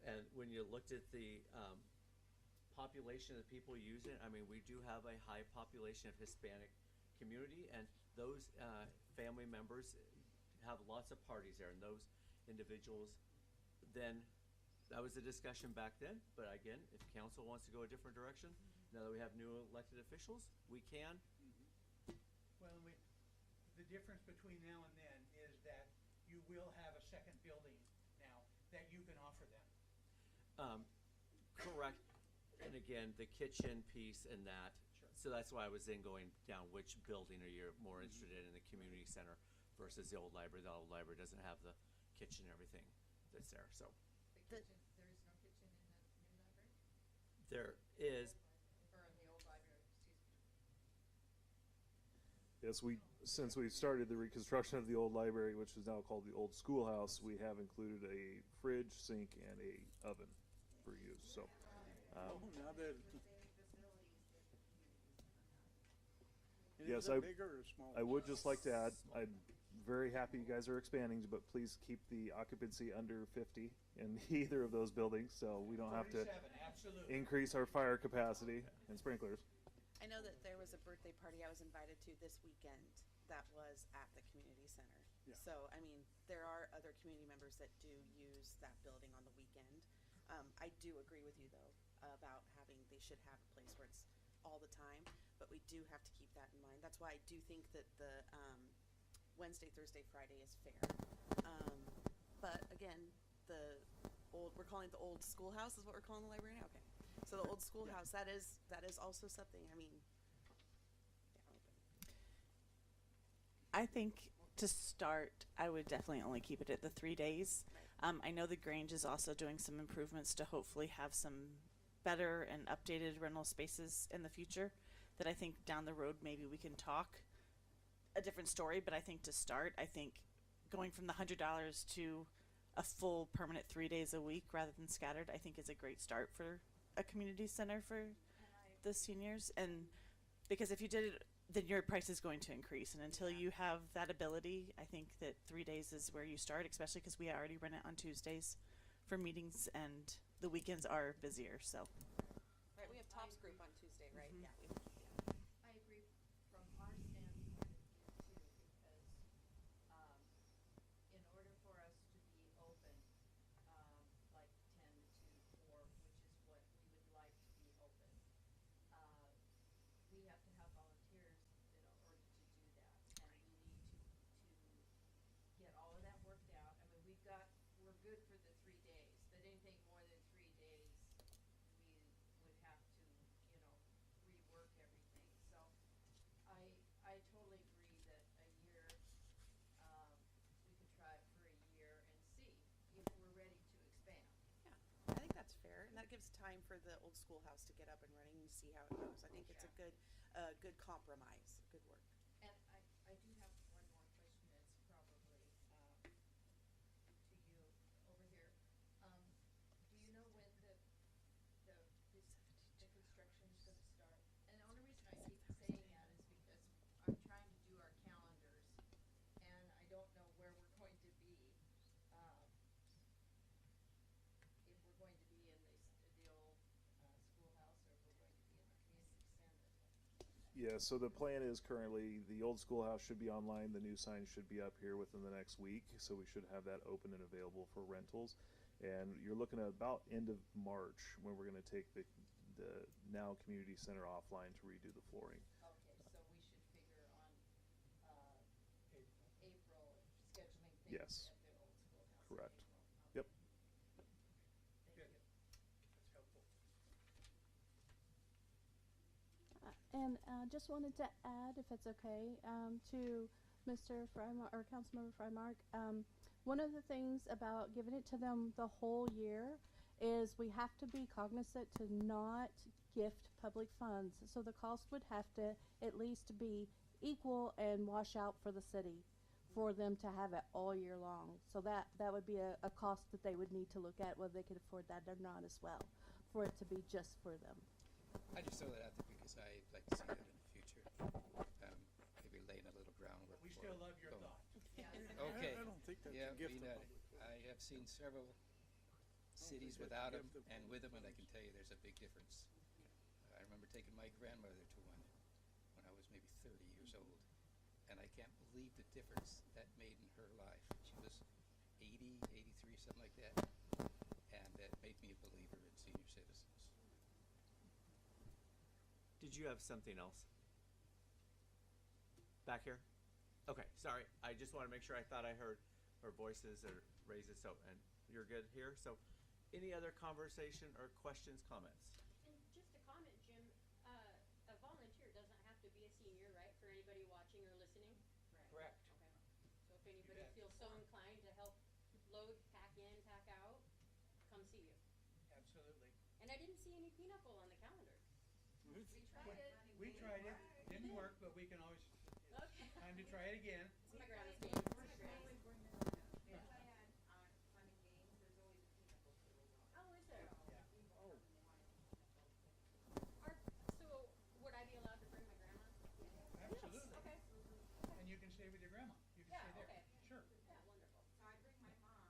And when you looked at the population of the people using it, I mean, we do have a high population of Hispanic community, and those family members have lots of parties there, and those individuals then, that was the discussion back then, but again, if council wants to go a different direction, now that we have new elected officials, we can. Well, the difference between now and then is that you will have a second building now that you can offer them. Correct. And again, the kitchen piece and that. Sure. So that's why I was then going down which building are you more interested in the community center versus the old library. The old library doesn't have the kitchen and everything that's there. So There is no kitchen in the new library? there is. Or in the old library, excuse me. Yes, since we started the reconstruction of the old library, which is now called the old schoolhouse, we have included a fridge, sink, and a oven for use. So, Now that. And yes, is it bigger or smaller? I would just like to add, I'm very happy you guys are expanding, but please keep the occupancy under 50 in either of those buildings, so we don't have to 47, absolutely. increase our fire capacity and sprinklers. I know that there was a birthday party I was invited to this weekend that was at the community center. Yeah. So, I mean, there are other community members that do use that building on the weekend. I do agree with you, though, about they should have a place where it's all the time, but we do have to keep that in mind. That's why I do think that the Wednesday, Thursday, Friday is fair. But again, we're calling it the old schoolhouse is what we're calling the library now? Okay. So the old schoolhouse, that is also something, I mean, I think to start, I would definitely only keep it at the 3 days. I know the Grange is also doing some improvements to hopefully have some better and updated rental spaces in the future that I think down the road maybe we can talk a different story. But I think to start, I think going from the $100 to a full permanent 3 days a week rather than scattered, I think is a great start for a community center for the seniors. And because if you did it, then your price is going to increase. And until you have that ability, I think that 3 days is where you start, especially because we already run it on Tuesdays for meetings and the weekends are busier, so. right, we have Tops group on Tuesday, right? Mhm. Yeah. I agree from our standpoint of view too, because, in order for us to be open, like 10 to 4, which is what we would like to be open, we have to have volunteers in order to do that, and we need to get all of that worked out. I mean, we're good for the 3 days, but anything more than 3 days, we would have to, rework everything. So I totally agree that a year, we could try it for a year and see if we're ready to expand. Yeah, I think that's fair, and that gives time for the old schoolhouse to get up and running and see how it goes. I think it's a good compromise, good work. And I do have one more question that's probably, to you over here. Do you know when the construction is gonna start? And the only reason I keep saying that is because I'm trying to do our calendars, and I don't know where we're going to be, if we're going to be in the old, schoolhouse, or if we're going to be in the community center. Yeah, so the plan is currently the old schoolhouse should be online. The new sign should be up here within the next week, so we should have that open and available for rentals. And you're looking at about end of March when we're going to take the now community center offline to redo the flooring. Okay, so we should figure on, April, scheduling things Yes. at the old schoolhouse. in Correct. April. Yep. Thank Good. you. That's helpful. And just wanted to add, if it's okay, to Mr. Freimark or Councilmember Freimark. One of the things about giving it to them the whole year is we have to be cognizant to not gift public funds. So the cost would have to at least be equal and wash out for the city for them to have it all year long. So that would be a cost that they would need to look at, whether they could afford that or not as well, for it to be just for them. I just throw that out there because I'd like to see that in the future. Maybe laying a little groundwork. We for still it. love your Go. thought. Okay. I don't think that's Yeah, a gift. I have seen several cities without them and with them, and I can tell you there's a big difference. I remember taking my grandmother to one when I was maybe 30 years old, and I can't believe the difference that made in her life. She was 80, 83, something like that, and that made me a believer in senior citizens. Did you have something else? Back here? Okay, sorry. I just want to make sure. I thought I heard her voices or raises. So, and you're good here. So, any other conversation or questions, comments? And just a comment, Jim, a volunteer doesn't have to be a senior, right, for anybody watching or listening? Correct. Okay. So if anybody bet. feels so inclined to help load, pack in, pack out, come see you. Absolutely. And I didn't see any pinochle on the calendar. We tried it. We tried it, didn't work, but we can always. Okay. Time to try it again. It's my grandma's game. It's my grandma's. Oh, is there? So would I be allowed to bring my grandma? Absolutely. Okay. And you can stay with your grandma. You can Yeah, stay there. okay. Sure. Yeah, wonderful. So I bring my mom.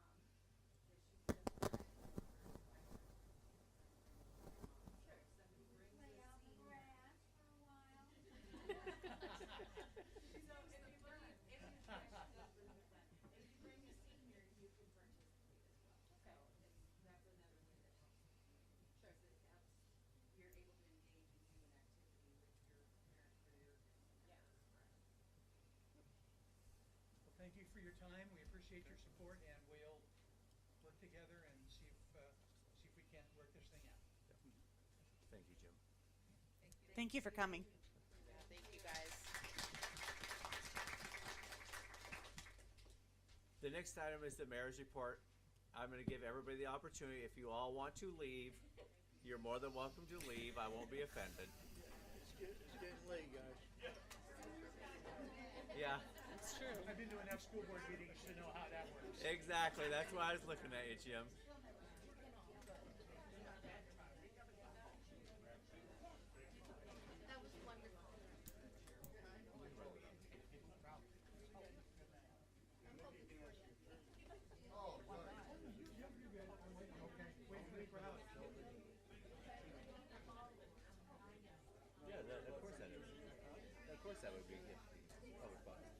Sure, somebody brings a senior. If you bring a senior, you can participate as well. Okay. So that's another way that helps the community. Sure. Because it helps, you're able to engage and do an activity with your parent or your members. Well, thank you for your time. We appreciate your support, and we'll work together and see if we can't work this thing out. Thank you, Jim. Thank you for coming. Thank you, guys. The next item is the mayor's report. I'm going to give everybody the opportunity. If you all want to leave, you're more than welcome to leave. I won't be offended. It's getting late, guys. Yeah, That's true. I've been to enough school board meetings to know how that works. exactly. That's why I was looking at you, Jim. That was wonderful. Yeah, of course that is. Of course that would be if the public bought it.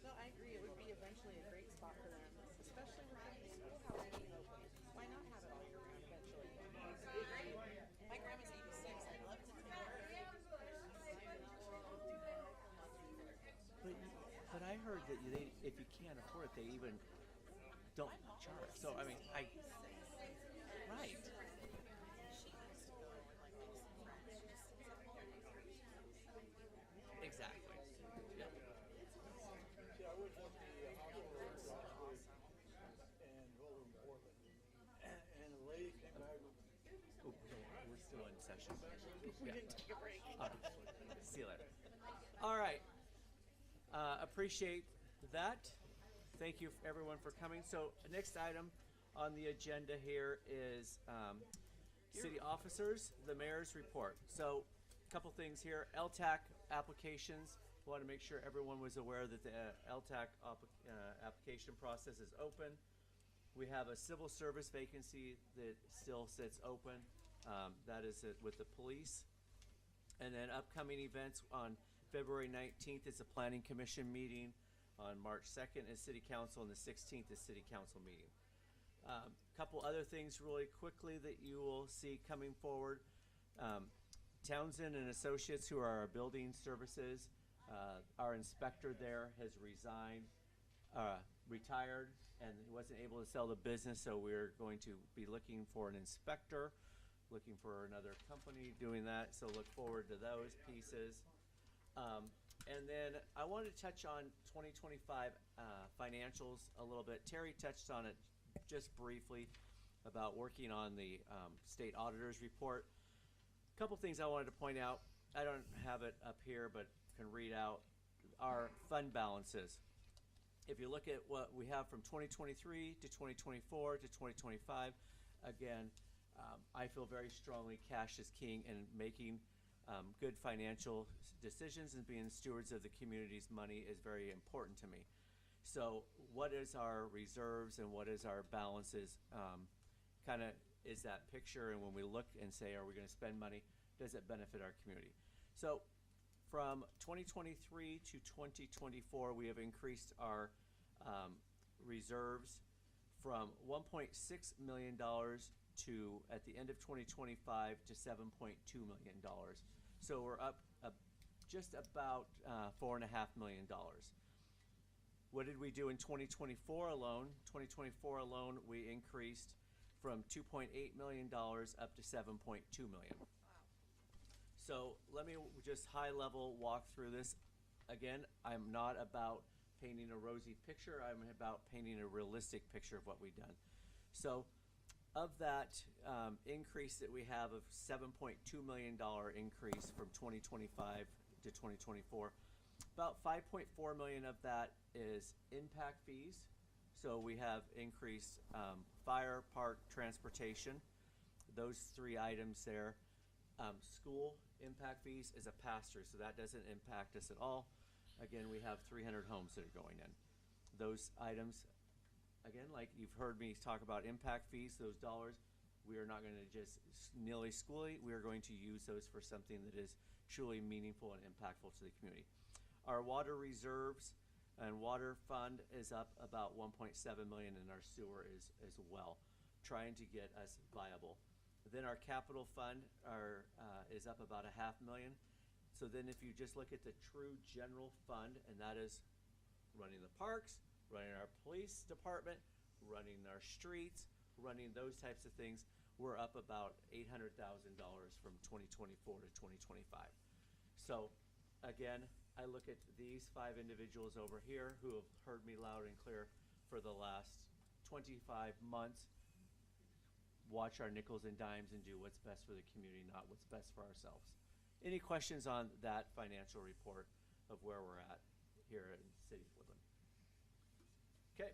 So I agree, it would be eventually a great spot for them, especially with the schoolhouse being open. Why not have it all year round eventually? My grandma's 86, I'd love to take her. But I heard that they, if you can't afford it, they even don't charge. So I mean, right. Exactly. Yeah. See, I was at the hospital and Woodland, Portland, and a lady came back. Oh, no, we're still in session. We didn't take a break. See you later. All right. Appreciate that. Thank you everyone for coming. So next item on the agenda here is city officers, the mayor's report. So a couple things here. LTAC applications. Want to make sure everyone was aware that the LTAC application process is open. We have a civil service vacancy that still sits open. That is with the police. And then upcoming events on February 19th is a planning commission meeting. On March 2nd is city council, and the 16th is city council meeting. Couple other things really quickly that you will see coming forward. Townsend and Associates, who are our building services, our inspector there has retired, and he wasn't able to sell the business, so we're going to be looking for an inspector, looking for another company doing that, so look forward to those pieces. And then I wanted to touch on 2025 financials a little bit. Terry touched on it just briefly about working on the state auditor's report. A couple things I wanted to point out. I don't have it up here, but can read out our fund balances. If you look at what we have from 2023 to 2024 to 2025, again, I feel very strongly cash is king, and making good financial decisions and being stewards of the community's money is very important to me. So what is our reserves and what is our balances kind of is that picture, and when we look and say, are we going to spend money, does it benefit our community? So from 2023 to 2024, we have increased our reserves from $1.6 million to, at the end of 2025, to $7.2 million. So we're up just about $4.5 million. What did we do in 2024 alone? 2024 alone, we increased from $2.8 million up to $7.2 million. So let me just high level walk through this. Again, I'm not about painting a rosy picture. I'm about painting a realistic picture of what we've done. So Of that increase that we have of $7.2 million increase from 2025 to 2024, about 5.4 million of that is impact fees. So we have increased fire, park, transportation, those three items there. School impact fees is a pass-through, so that doesn't impact us at all. Again, we have 300 homes that are going in. Those items, again, like you've heard me talk about impact fees, those dollars, we are not going to just nilly-schooly. We are going to use those for something that is truly meaningful and impactful to the community. Our water reserves and water fund is up about 1.7 million, and our sewer is as well, trying to get us viable. Then our capital fund is up about $500,000. So then if you just look at the true general fund, and that is running the parks, running our police department, running our streets, running those types of things, we're up about $800,000 from 2024 to 2025. So again, I look at these 5 individuals over here who have heard me loud and clear for the last 25 months, watch our nickels and dimes and do what's best for the community, not what's best for ourselves. Any questions on that financial report of where we're at here in the city of Woodland? Okay.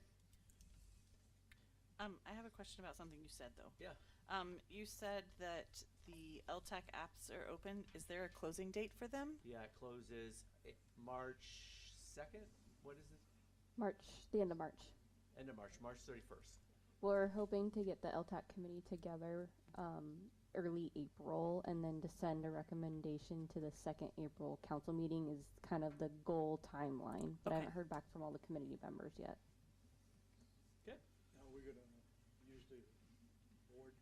I have a question about something you said, though. Yeah. You said that the LTAC apps are open. Is there a closing date for them? Yeah, it closes March 2nd. What is it? The end of March. End of March, March 31st. We're hoping to get the LTAC committee together early April and then to send a recommendation to the 2nd April council meeting is kind of the goal timeline. But I haven't heard back from all the committee members yet. Okay. Now we're gonna use the board.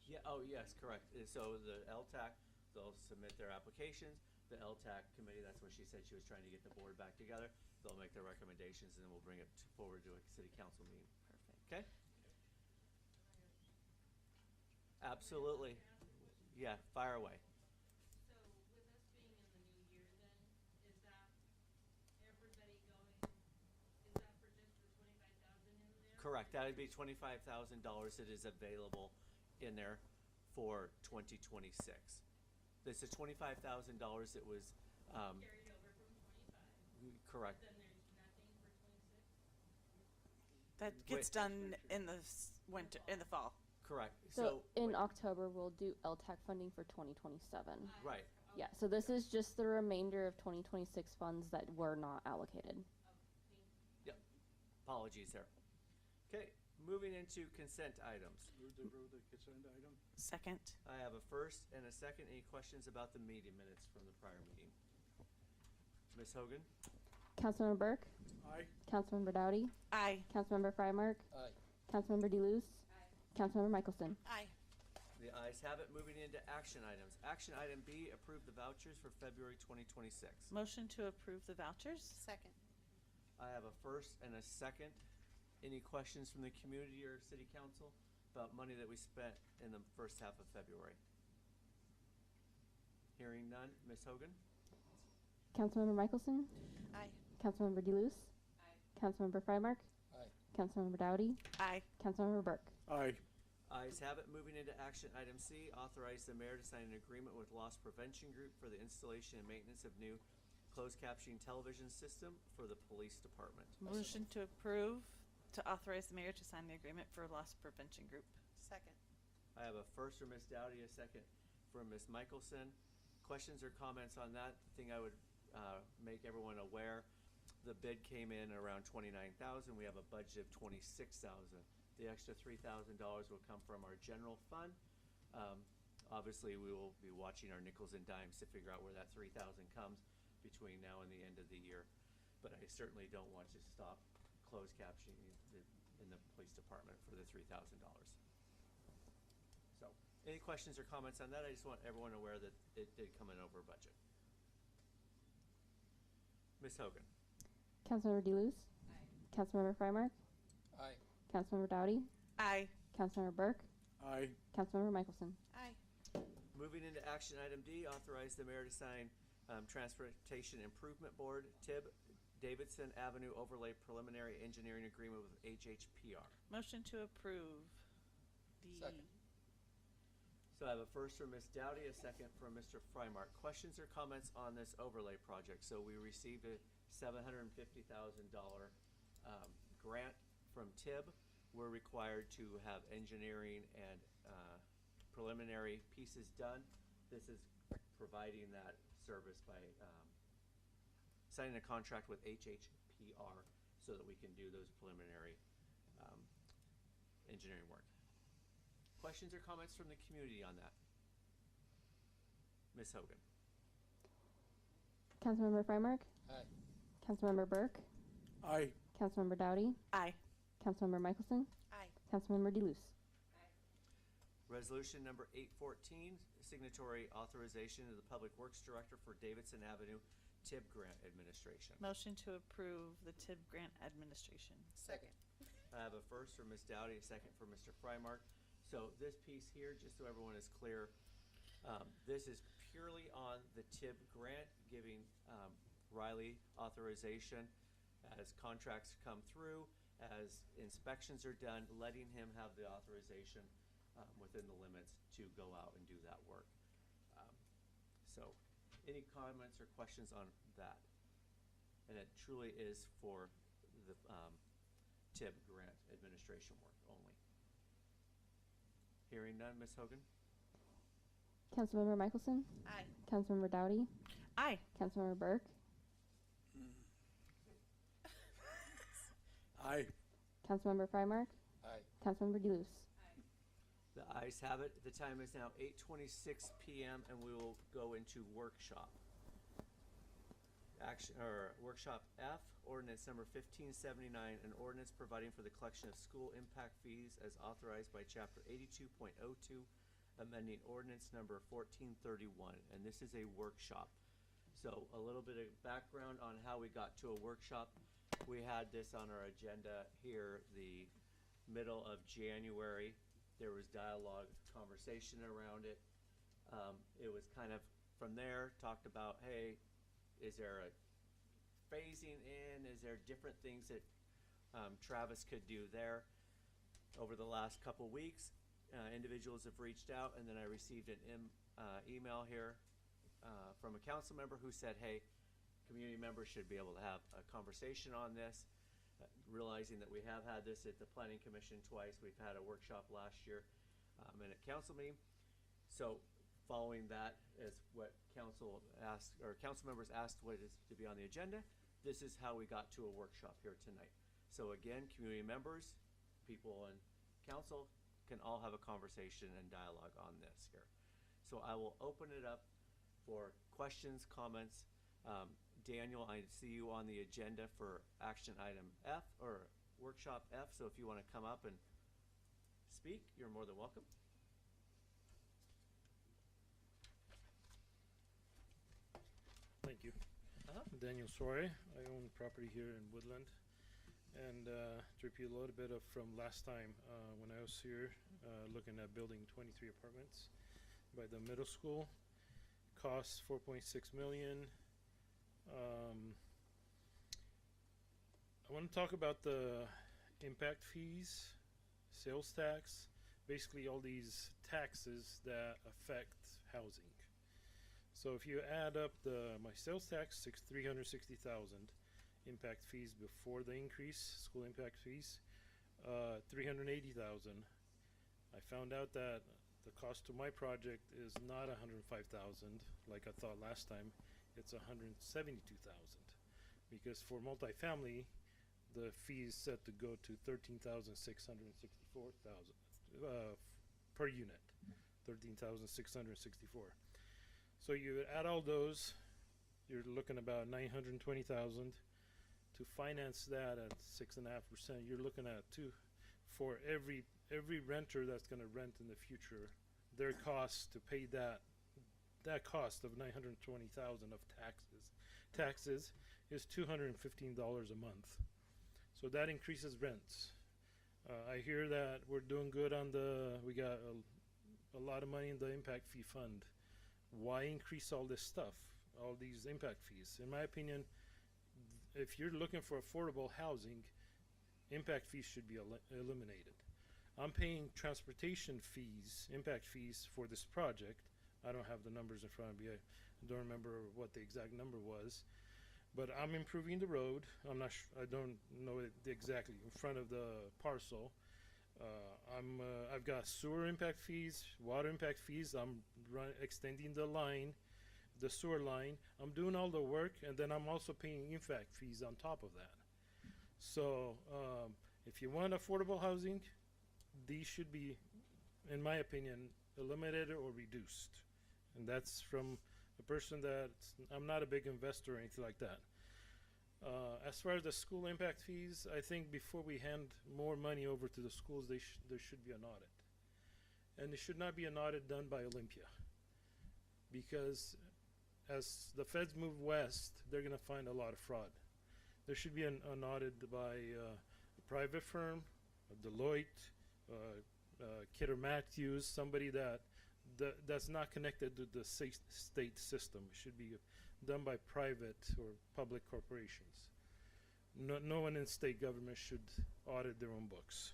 Yeah, oh yes, correct. So the LTAC, they'll submit their applications. The LTAC committee, that's what she said, she was trying to get the board back together. They'll make their recommendations and then we'll bring it forward to a city council meeting. Perfect. Okay? Absolutely. Yeah, fire away. So with us being in the new year then, is that everybody going, is that for just the 25,000 in there? Correct. That would be $25,000 that is available in there for 2026. This is $25,000 that was Carried over from 25. correct. Then there's nothing for 26? That gets done in the winter, in the fall. Correct. So in October, we'll do LTAC funding for 2027. Right. Yeah, so this is just the remainder of 2026 funds that were not allocated. Yep. Apologies there. Okay, moving into consent items. Move the consent item. Second. I have a first and a second. Any questions about the meeting minutes from the prior meeting? Ms. Hogan? Councilmember Burke? Aye. Councilmember Dowdy? Aye. Councilmember Frymark? Aye. Councilmember DeLuce? Councilmember Michelson? Aye. The ayes have it. Moving into action items. Action item B, approve the vouchers for February 2026. Motion to approve the vouchers? Second. I have a first and a second. Any questions from the community or city council about money that we spent in the first half of February? Hearing none. Ms. Hogan? Councilmember Michelson? Aye. Councilmember DeLuce? Councilmember Frymark? Aye. Councilmember Dowdy? Aye. Councilmember Burke? Aye. Ayes have it. Moving into action item C, authorize the mayor to sign an agreement with Loss Prevention Group for the installation and maintenance of new closed captioning television system for the police department. Motion to approve to authorize the mayor to sign the agreement for loss prevention group. Second. I have a first from Ms. Dowdy, a second from Ms. Michelson. Questions or comments on that? The thing I would make everyone aware, the bid came in around $29,000. We have a budget of $26,000. The extra $3,000 will come from our general fund. Obviously, we will be watching our nickels and dimes to figure out where that $3,000 comes between now and the end of the year. But I certainly don't want to stop closed captioning in the police department for the $3,000. So, any questions or comments on that? I just want everyone aware that it did come in over budget. Ms. Hogan? Councilmember DeLuce? Councilmember Frymark? Aye. Councilmember Dowdy? Aye. Councilmember Burke? Aye. Councilmember Michelson? Aye. Moving into action item D, authorize the mayor to sign Transportation Improvement Board, TIB, Davidson Avenue Overlay Preliminary Engineering Agreement with HHPR. Motion to approve. Second. So I have a first from Ms. Dowdy, a second from Mr. Frymark. Questions or comments on this overlay project? So we received a $750,000 grant from TIB. We're required to have engineering and preliminary pieces done. This is providing that service by signing a contract with HHPR so that we can do those preliminary engineering work. Questions or comments from the community on that? Ms. Hogan. Councilmember Frymark? Aye. Councilmember Burke? Aye. Councilmember Dowdy? Aye. Councilmember Michelson? Aye. Councilmember DeLuce? Resolution number 814, signatory authorization of the Public Works Director for Davidson Avenue TIB Grant Administration. Motion to approve the TIB grant administration. Second. I have a first for Ms. Dowdy, a second for Mr. Frymark. So this piece here, just so everyone is clear, this is purely on the TIB grant, giving Riley authorization as contracts come through, as inspections are done, letting him have the authorization within the limits to go out and do that work. So any comments or questions on that? And it truly is for the TIB grant administration work only. Hearing none, Ms. Hogan? Councilmember Michelson? Aye. Councilmember Dowdy? Aye. Councilmember Burke? Aye. Councilmember Frymark? Aye. Councilmember DeLuce? The ayes have it. The time is now 8:26 p.m. and we will go into workshop. Workshop F, ordinance number 1579, an ordinance providing for the collection of school impact fees as authorized by chapter 82.02, amending ordinance number 1431, and this is a workshop. So a little bit of background on how we got to a workshop. We had this on our agenda here the middle of January. There was dialogue, conversation around it. It was kind of from there talked about, hey, is there a phasing in? Is there different things that Travis could do there? Over the last couple weeks, individuals have reached out, and then I received an email here from a council member who said, hey, community members should be able to have a conversation on this, realizing that we have had this at the Planning Commission twice. We've had a workshop last year and at council meeting. So following that is what council asked, or council members asked what is to be on the agenda. This is how we got to a workshop here tonight. So again, community members, people in council can all have a conversation and dialogue on this here. So I will open it up for questions, comments. Daniel, I see you on the agenda for action item F, or workshop F, so if you want to come up and speak, you're more than welcome. Thank you. Daniel Soare. I own property here in Woodland. And to repeat a little bit of from last time when I was here looking at building 23 apartments by the middle school. Costs $4.6 million. I want to talk about the impact fees, sales tax, basically all these taxes that affect housing. So if you add up my sales tax, $360,000, impact fees before the increase, school impact fees, $380,000. I found out that the cost to my project is not $105,000 like I thought last time. It's $172,000 because for multifamily, the fee is set to go to $13,664 per unit, $13,664. So you add all those, you're looking about $920,000. To finance that at 6.5%, you're looking at for every renter that's going to rent in the future, their cost to pay that cost of $920,000 of taxes is $215 a month. So that increases rents. I hear that we're doing good on we got a lot of money in the impact fee fund. Why increase all this stuff, all these impact fees? In my opinion, if you're looking for affordable housing, impact fees should be eliminated. I'm paying transportation fees, impact fees for this project. I don't have the numbers in front of me. I don't remember what the exact number was. But I'm improving the road. I don't know it exactly in front of the parcel. I've got sewer impact fees, water impact fees. I'm extending the line, the sewer line. I'm doing all the work, and then I'm also paying impact fees on top of that. So if you want affordable housing, these should be, in my opinion, eliminated or reduced. And that's from a person that I'm not a big investor or anything like that. As far as the school impact fees, I think before we hand more money over to the schools, there should be an audit. And it should not be an audit done by Olympia. Because as the feds move west, they're going to find a lot of fraud. There should be an audit by a private firm, Deloitte, Kidder Matthews, somebody that's not connected to the state system. It should be done by private or public corporations. No one in state government should audit their own books.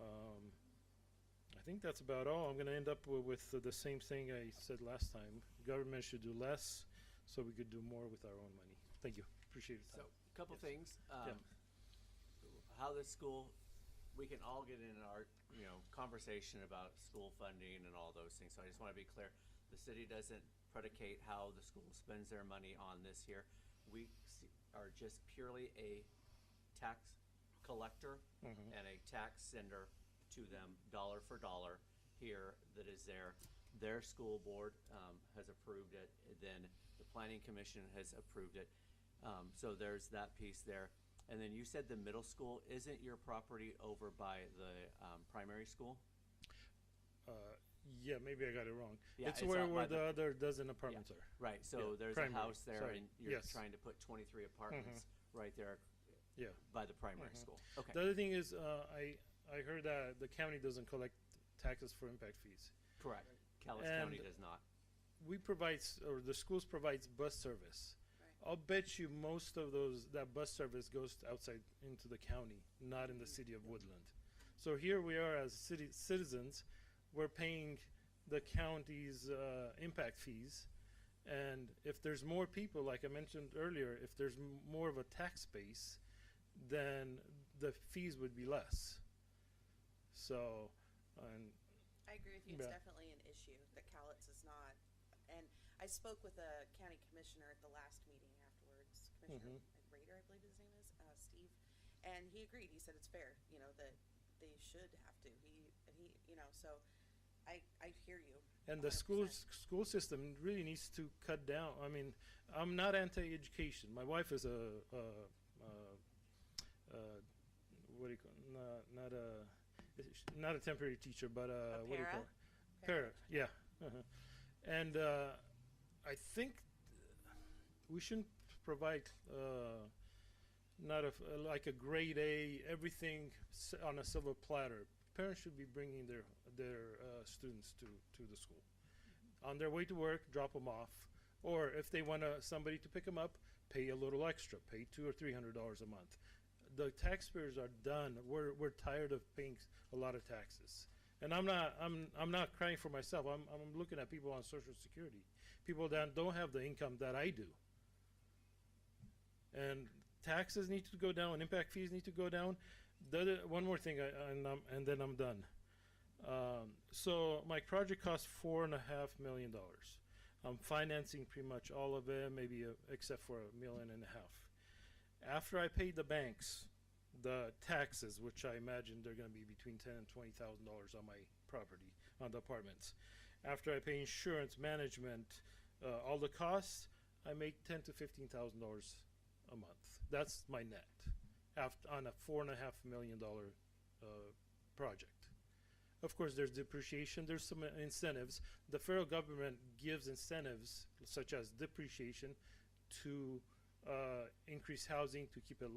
I think that's about all. I'm going to end up with the same thing I said last time. Government should do less so we could do more with our own money. Thank you. Appreciate it. So, a couple things. Yeah. How the school, we can all get in our conversation about school funding and all those things. So I just want to be clear. The city doesn't predicate how the school spends their money on this here. We are just purely a tax collector and a tax sender to them, dollar for dollar here that is there. Their school board has approved it. Then the planning commission has approved it. So there's that piece there. And then you said the middle school, isn't your property over by the primary school? Yeah, maybe I got it wrong. Yeah, it's where by the other dozen apartments are. Right, so there's primary. a house there, Sorry. and you're Yes. trying to put 23 apartments right there by the primary school. Okay. The other thing is, I heard that the county doesn't collect taxes for impact fees. Correct. Calais County does not. We provide, or the schools provides bus service. I'll bet you most of that bus service goes outside into the county, not in the city of Woodland. So here we are as citizens, we're paying the county's impact fees. And if there's more people, like I mentioned earlier, if there's more of a tax base, then the fees would be less. So, I agree with you. It's definitely an issue that Cowlitz is not. And I spoke with a county commissioner at the last meeting afterwards, Commissioner Rader, I believe his name is, Steve, and he agreed. He said it's fair, that they should have to. He, so I hear you. And the 100%. school system really needs to cut down. I mean, I'm not anti-education. My wife is what do you call it? Not a temporary teacher, but what do you call it? Para. Yeah. And I think we shouldn't provide like a grade A, everything on a silver platter. Parents should be bringing their students to the school. On their way to work, drop them off. Or if they want somebody to pick them up, pay a little extra. Pay $200 or $300 a month. The taxpayers are done. We're tired of paying a lot of taxes. And I'm not crying for myself. I'm looking at people on Social Security, people that don't have the income that I do. And taxes need to go down. Impact fees need to go down. One more thing, and then I'm done. So my project cost $4.5 million. I'm financing pretty much all of it, maybe except for $1.5 million. After I paid the banks, the taxes, which I imagine they're going to be between $10,000 and $20,000 on my property, on the apartments. After I pay insurance, management, all the costs, I make $10,000 to $15,000 a month. That's my net on a $4.5 million project. Of course, there's depreciation. There's some incentives. The federal government gives incentives, such as depreciation, to increase housing to keep it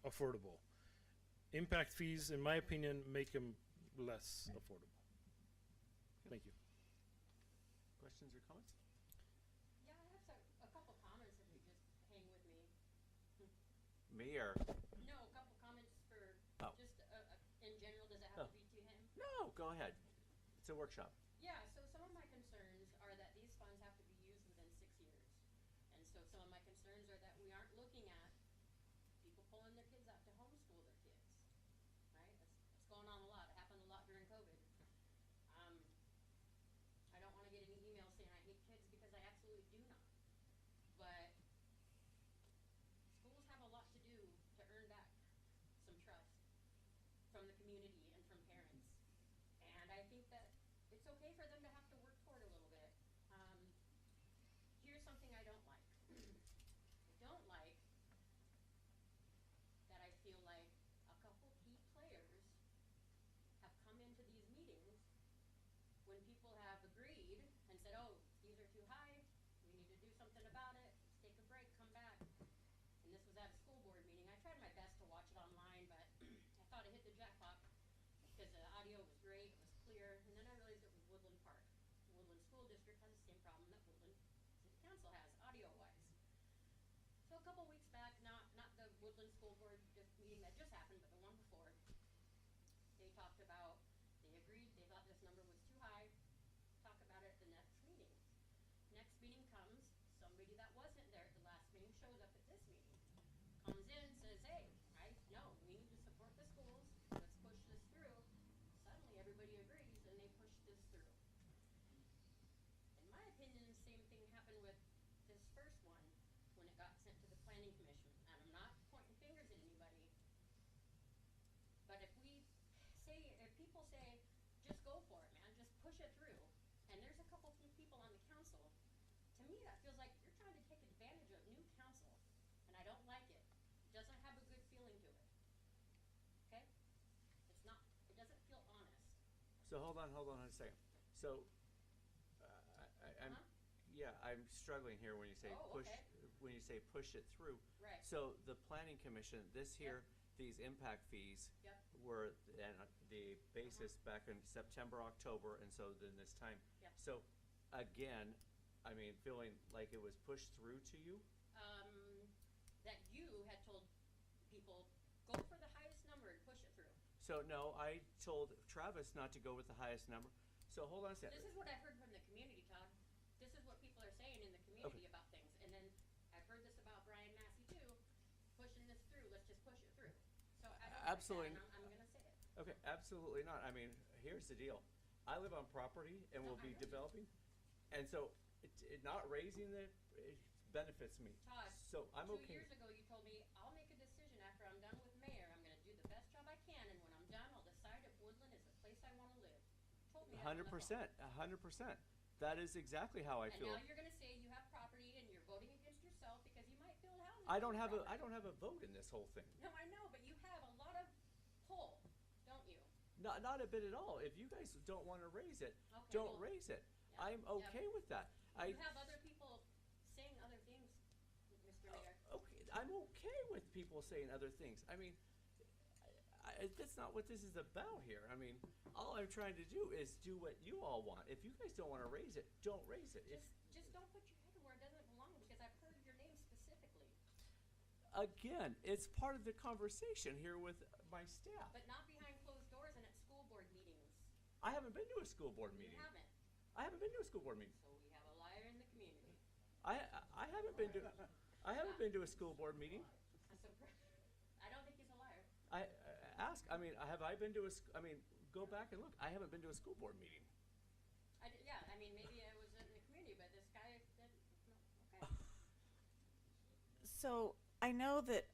affordable. Impact fees, in my opinion, make them less affordable. Thank you. Questions or comments? Yeah, I have a couple comments if you just hang with me. Me or? No, a couple comments for just in general. Does it have ahead. It's a workshop. Yeah, so some of my concerns are that these funds have to be used within 6 years. And so some of my concerns are that we aren't looking at people pulling their kids out to homeschool their kids, right? That's going on a lot. It happened a lot during COVID. I don't want to get any emails saying I hate kids because I absolutely do not. But schools have a lot to do to earn back some trust from the community and from parents. And I think that it's okay for them to have to work for it a little bit. Here's something I don't like. I don't like that I feel like a couple key players have come into these meetings when people have agreed and said, oh, these are too high, we need to do something about it, let's take a break, come back. And this was at a school board meeting. I tried my best to watch it online, but I thought I hit the jackpot because the audio was great, it was clear, and then I realized it was Woodland Park. The Woodland School District has the same problem that Woodland City Council has, audio-wise. So a couple weeks back, not the Woodland School Board meeting that just happened, but the one before, they talked about, they agreed, they thought this number was too high, talk about it at the next meeting. Next meeting comes, somebody that wasn't there at the last meeting shows up at this meeting. Comes in, says, hey, we need to support the schools, let's push this through. Suddenly everybody agrees and they push this through. In my opinion, the same thing happened with this first one when it got sent to the planning commission. And I'm not pointing fingers at anybody, but if people say, just go for it, man, just push it through, and there's a couple few people on the council, to me that feels like you're trying to take advantage of new council, and I don't like it. It doesn't have a good feeling to it. Okay? It's not, it doesn't feel honest. So hold on a second. So, I'm struggling here when you say when you say push it through. Right. So the planning commission, this here, these impact fees were and the basis back in September, October, and so then this time. Yep. So again, I mean, feeling like it was pushed through to you. That you had told people, go for the highest number and push it through. So no, I told Travis not to go with the highest number. So hold on a second. This is what I've heard from the community, Todd. This is what people are saying in the community about things. And then I've heard this about Brian Massey too, pushing this through, let's just push it through. So I don't Absolutely. like that, and I'm gonna say it. Okay, absolutely not. I mean, here's the deal. I live on property and will be developing, and so not raising it benefits me. Todd, so I'm 2 okay. years ago you told me, I'll make a decision after I'm done with mayor. I'm gonna do the best job I can, and when I'm done, I'll decide if Woodland is the place I wanna live. Told me that on the phone. 100%. That is exactly how I feel. And now you're gonna say you have property and you're voting against yourself because you might build houses. I don't on have your I don't have a vote in this whole thing. No, I know, but you have a lot of pull, don't you? Not a bit at all. If you guys don't want to raise it, Okay, don't well, raise it. yeah, I'm okay with that. You have other people saying other things, Mr. Mayor. Okay, I'm okay with people saying other things. I mean, that's not what this is about here. I mean, all I'm trying to do is do what you all want. If you guys don't want to raise it, don't raise it. Just don't put your head where it doesn't belong because I've heard your name specifically. Again, it's part of the conversation here with my staff. But not behind closed doors and at school board meetings. I haven't been to a school board meeting. You haven't. I haven't been to a school board meeting. So we have a liar in the community. I haven't been to a school board meeting. I don't think he's a liar. I mean, have I been to go back and look. I haven't been to a school board meeting. I mean, maybe I was in the community, but this guy okay. So I know that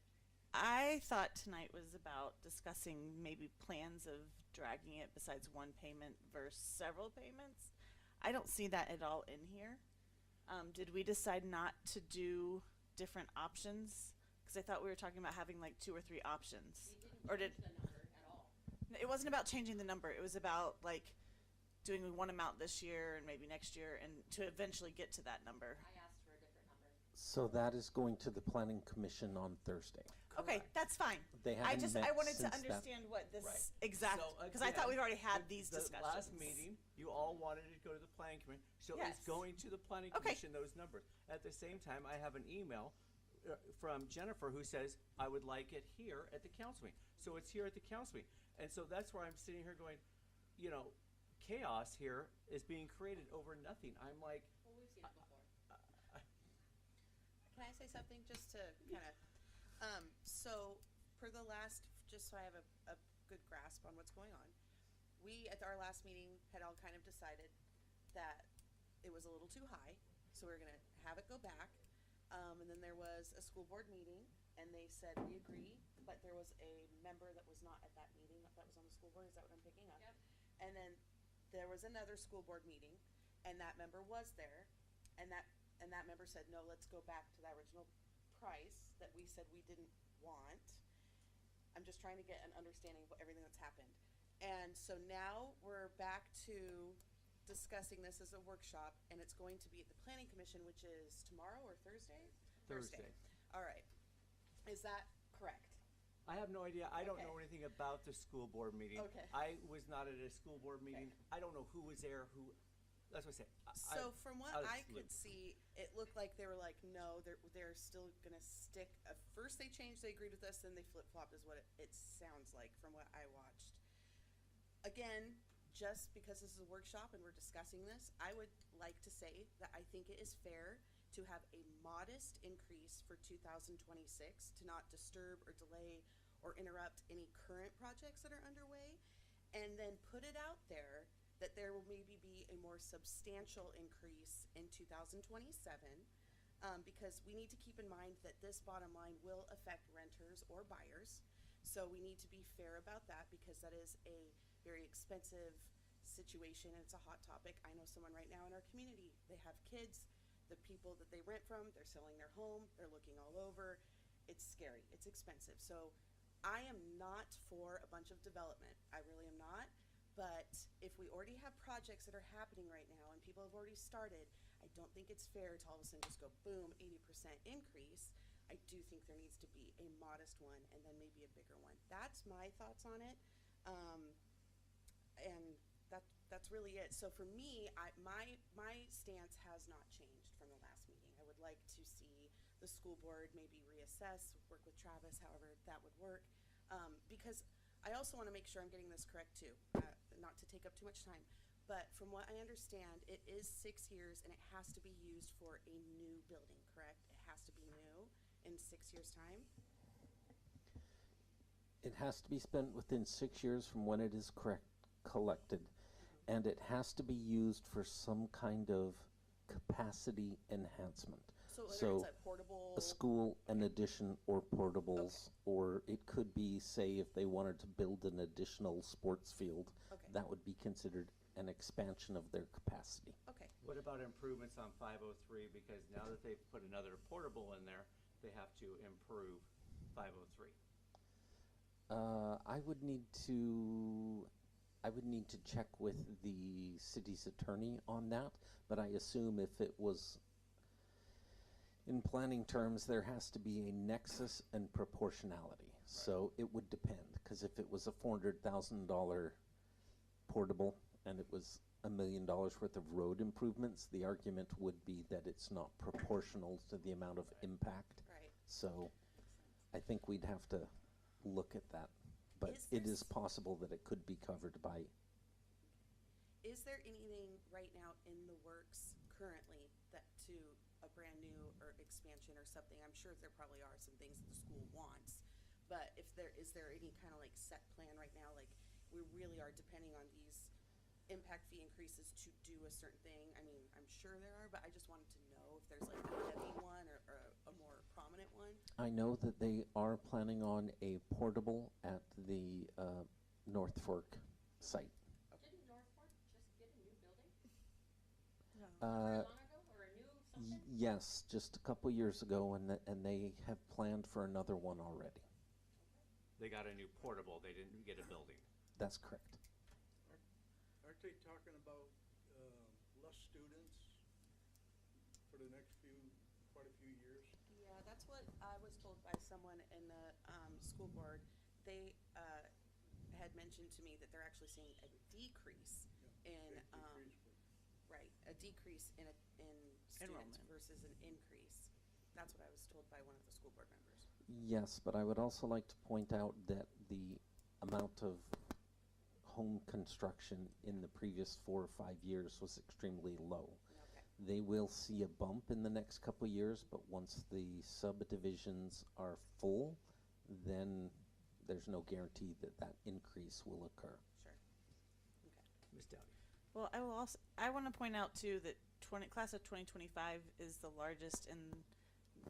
I thought tonight was about discussing maybe plans of dragging it besides one payment versus several payments. I don't see that at all in here. Did we decide not to do different options? Because I thought we were talking about having like 2 or 3 options. Or did the number at all? It wasn't about changing the number. It was about like doing one amount this year and maybe next year, and to eventually get to that number. I asked for a different number. So that is going to the planning commission on Thursday. Okay, that's fine. They haven't met I wanted to since understand what this Right. exact, So because I thought again, we'd already had these the discussions. last meeting, you all wanted to go to the planning commission, so Yes. it's going to the planning Okay. commission, those numbers. At the same time, I have an email from Jennifer who says, I would like it here at the council meeting. So it's here at the council meeting. And so that's where I'm sitting here going, you know, chaos here is being created over nothing. I'm like, Well, we've seen it before. Can I say something just to kind of, so for the last, just so I have a good grasp on what's going on, we at our last meeting had all kind of decided that it was a little too high, so we were gonna have it go back. And then there was a school board meeting, and they said, we agree, but there was a member that was not at that meeting, that was on the school board, is that what I'm picking up? Yep. And then there was another school board meeting, and that member was there, and that member said, no, let's go back to the original price that we said we didn't want. I'm just trying to get an understanding of everything that's happened. And so now we're back to discussing this as a workshop, and it's going to be at the planning commission, which is tomorrow or Thursday? Thursday. All right. Is that correct? I have no idea. I don't Okay. know anything about the school board meeting. Okay. I was not at a school board meeting. I don't know who was there, who, that's what I said. So from what I was I could looped. see, it looked like they were like, no, they're still gonna stick. First they changed, they agreed with us, then they flip-flopped is what it sounds like from what I watched. Again, just because this is a workshop and we're discussing this, I would like to say that I think it is fair to have a modest increase for 2026 to not disturb or delay or interrupt any current projects that are underway, and then put it out there that there will maybe be a more substantial increase in 2027, because we need to keep in mind that this bottom line will affect renters or buyers. So we need to be fair about that, because that is a very expensive situation and it's a hot topic. I know someone right now in our community, they have kids, the people that they rent from, they're selling their home, they're looking all over. It's scary, it's expensive. So I am not for a bunch of development. I really am not. But if we already have projects that are happening right now and people have already started, I don't think it's fair to all of a sudden just go boom, 80% increase. I do think there needs to be a modest one and then maybe a bigger one. That's my thoughts on it. And that's really it. So for me, my stance has not changed from the last meeting. I would like to see the school board maybe reassess, work with Travis, however that would work. Because I also want to make sure I'm getting this correct too, not to take up too much time. But from what I understand, it is 6 years and it has to be used for a new building, correct? It has to be new in 6 years' time? It has to be spent within 6 years from when it is collected, and it has to be used for some kind of capacity enhancement. So whether it's a portable... a school, an addition, or portables, or it could be, say, if they wanted to build an additional sports field, that would be considered an expansion of their capacity. Okay. What about improvements on 503? Because now that they've put another portable in there, they have to improve 503. I would need to check with the city's attorney on that, but I assume if it was in planning terms, there has to be a nexus and proportionality. So it would depend, because if it was a $400,000 portable and it was $1 million worth of road improvements, the argument would be that it's not proportional to the amount of impact. Right. So I think we'd have to look at that, but it is possible that it could be covered by. Is there anything right now in the works currently that to a brand new or expansion or something? I'm sure there probably are some things that the school wants, but is there any kind of like set plan right now? Like we really are depending on these impact fee increases to do a certain thing. I mean, I'm sure there are, but I just wanted to know if there's like a heavy one or a more prominent one. I know that they are planning on a portable at the North Fork site. Didn't North Fork just get a new building? Uh, Not very long ago, or a new something? Yes, just a couple years ago, and they have planned for another one already. They got a new portable. They didn't get a building. That's correct. Aren't they talking about less students for the next quite a few years? Yeah, that's what I was told by someone in the school board. They had mentioned to me that they're actually seeing a decrease in a decrease in students Enrollment. versus an increase. That's what I was told by one of the school board members. Yes, but I would also like to point out that the amount of home construction in the previous 4 or 5 years was extremely low. They will see a bump in the next couple of years, but once the subdivisions are full, then there's no guarantee that that increase will occur. Ms. Dowdy. Well, I want to point out too that class of 2025 is the largest in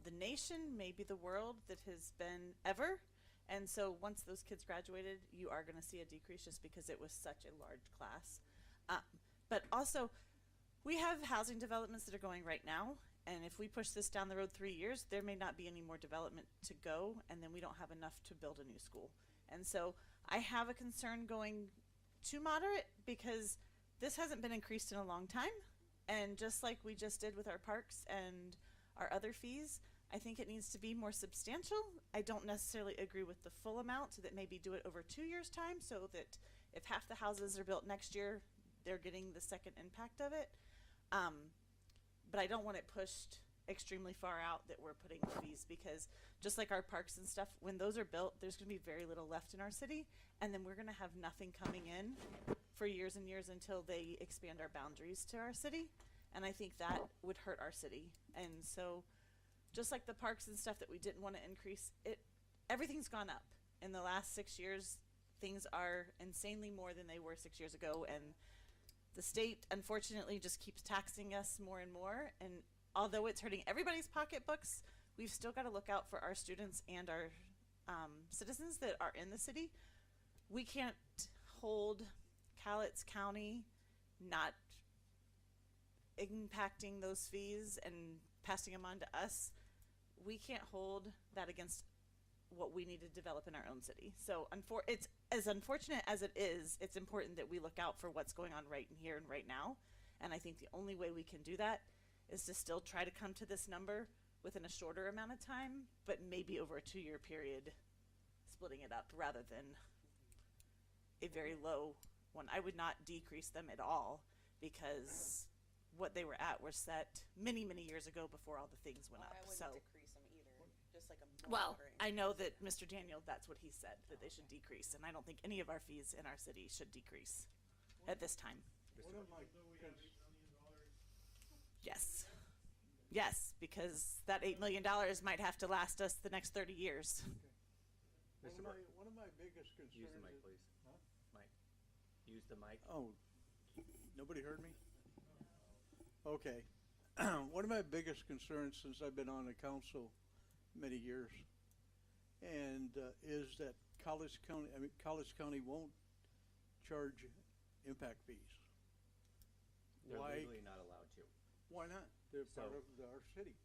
the nation, maybe the world, that has been ever. And so once those kids graduated, you are going to see a decrease just because it was such a large class. But also, we have housing developments that are going right now. And if we push this down the road 3 years, there may not be any more development to go. And then we don't have enough to build a new school. And so I have a concern going too moderate because this hasn't been increased in a long time. And just like we just did with our parks and our other fees, I think it needs to be more substantial. I don't necessarily agree with the full amount, that maybe do it over 2 years' time so that if half the houses are built next year, they're getting the second impact of it. But I don't want it pushed extremely far out that we're putting fees, because just like our parks and stuff, when those are built, there's going to be very little left in our city, and then we're going to have nothing coming in for years and years until they expand our boundaries to our city. And I think that would hurt our city. And so just like the parks and stuff that we didn't want to increase, everything's gone up. In the last 6 years, things are insanely more than they were 6 years ago, and the state unfortunately just keeps taxing us more and more. And although it's hurting everybody's pocketbooks, we've still got to look out for our students and our citizens that are in the city. We can't hold Cowlitz County not impacting those fees and passing them on to us. We can't hold that against what we need to develop in our own city. So it's as unfortunate as it is, it's important that we look out for what's going on right in here and right now. And I think the only way we can do that is to still try to come to this number within a shorter amount of time, but maybe over a 2-year period, splitting it up rather than a very low one. I would not decrease them at all, because what they were at were set many, many years ago before all the things went up. I wouldn't So, decrease them either, just like a well, moderate I know that Mr. Daniel, that's what he said, that they should decrease, and I don't think any of our fees in our city should decrease at this time. One of my Yes. Yes, because that $8 million might have to last us the next 30 years. one of my biggest concerns. Use the mic, is- please. Huh? Mic. Use the mic. Oh, nobody heard me? Okay. One of my biggest concerns since I've been on the council many years, and is that College County won't charge impact fees. They're Why? legally not allowed to. Why not? They're part So- of our city.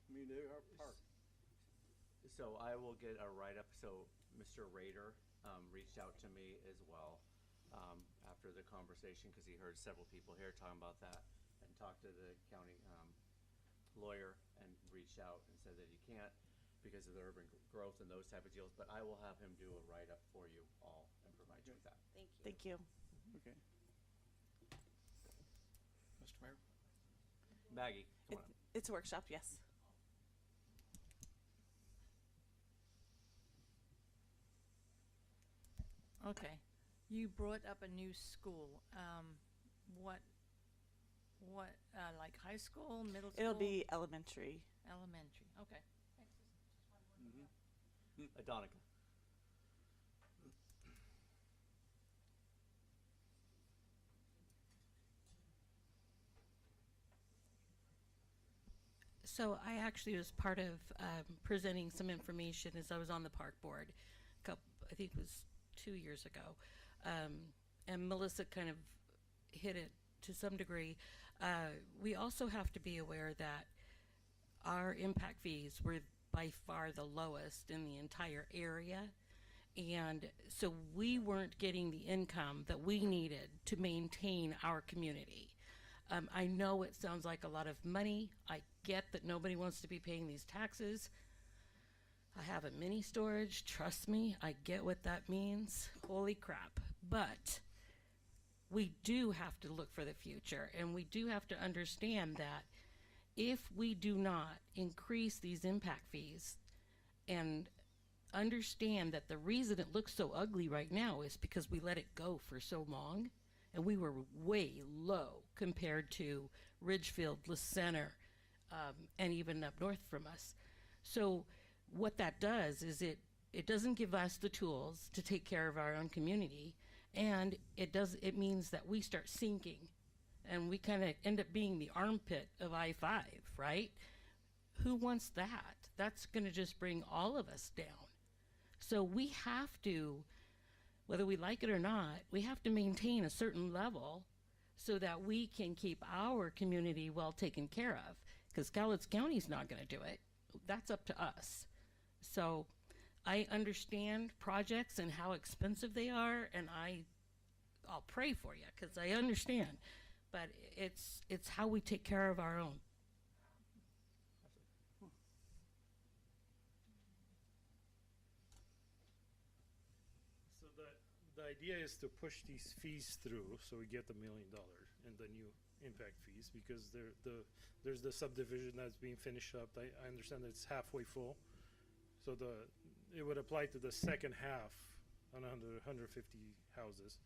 I mean, they are part. So I will get a write-up. So Mr. Rader reached out to me as well after the conversation, because he heard several people here talking about that, and talked to the county lawyer and reached out and said that he can't because of the urban growth and those type of deals. But I will have him do a write-up for you all and provide you with that. Thank you. Thank you. Okay. Mr. Mayor? Maggie, come on up. It's a workshop, yes. Okay, you brought up a new school. What, like high school, middle school? It'll be elementary. Elementary, okay. Adonica. So I actually was part of presenting some information as I was on the park board. I think it was 2 years ago. And Melissa kind of hit it to some degree. We also have to be aware that our impact fees were by far the lowest in the entire area. And so we weren't getting the income that we needed to maintain our community. I know it sounds like a lot of money. I get that nobody wants to be paying these taxes. I have a mini storage, trust me, I get what that means. Holy crap. But we do have to look for the future, and we do have to understand that if we do not increase these impact fees, and understand that the reason it looks so ugly right now is because we let it go for so long, and we were way low compared to Ridgefield, La Center, and even up north from us. So what that does is it doesn't give us the tools to take care of our own community, and it means that we start sinking, and we kind of end up being the armpit of I-5, right? Who wants that? That's going to just bring all of us down. So we have to, whether we like it or not, we have to maintain a certain level so that we can keep our community well taken care of, because Cowlitz County's not going to do it. That's up to us. So I understand projects and how expensive they are, and I'll pray for you because I understand, but it's how we take care of our own. So the idea is to push these fees through so we get the $1 million and the new impact fees, because there's the subdivision that's being finished up. I understand that it's halfway full. So it would apply to the second half on 150 houses.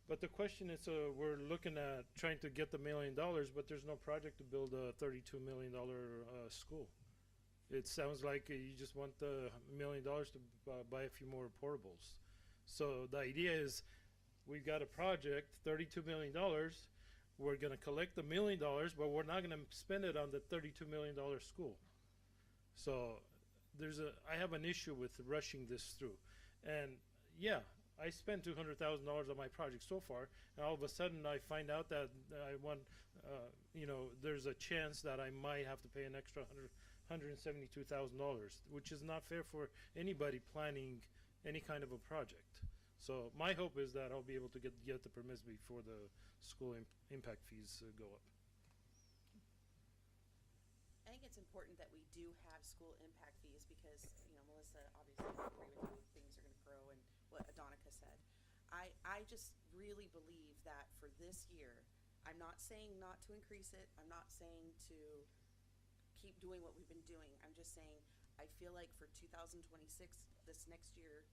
But the question is, we're looking at trying to get the $1 million, but there's no project to build a $32 million school. It sounds like you just want the $1 million to buy a few more portables. So the idea is, we've got a project, $32 million. We're going to collect the $1 million, but we're not going to spend it on the $32 million school. So I have an issue with rushing this through. And yeah, I spent $200,000 on my project so far, and all of a sudden I find out that I want, there's a chance that I might have to pay an extra $172,000, which is not fair for anybody planning any kind of a project. So my hope is that I'll be able to get the permits before the school impact fees go up. I think it's important that we do have school impact fees because, Melissa, obviously I agree with you, things are gonna grow and what Adonica said. I just really believe that for this year, I'm not saying not to increase it, I'm not saying to keep doing what we've been doing, I'm just saying I feel like for 2026, this next year,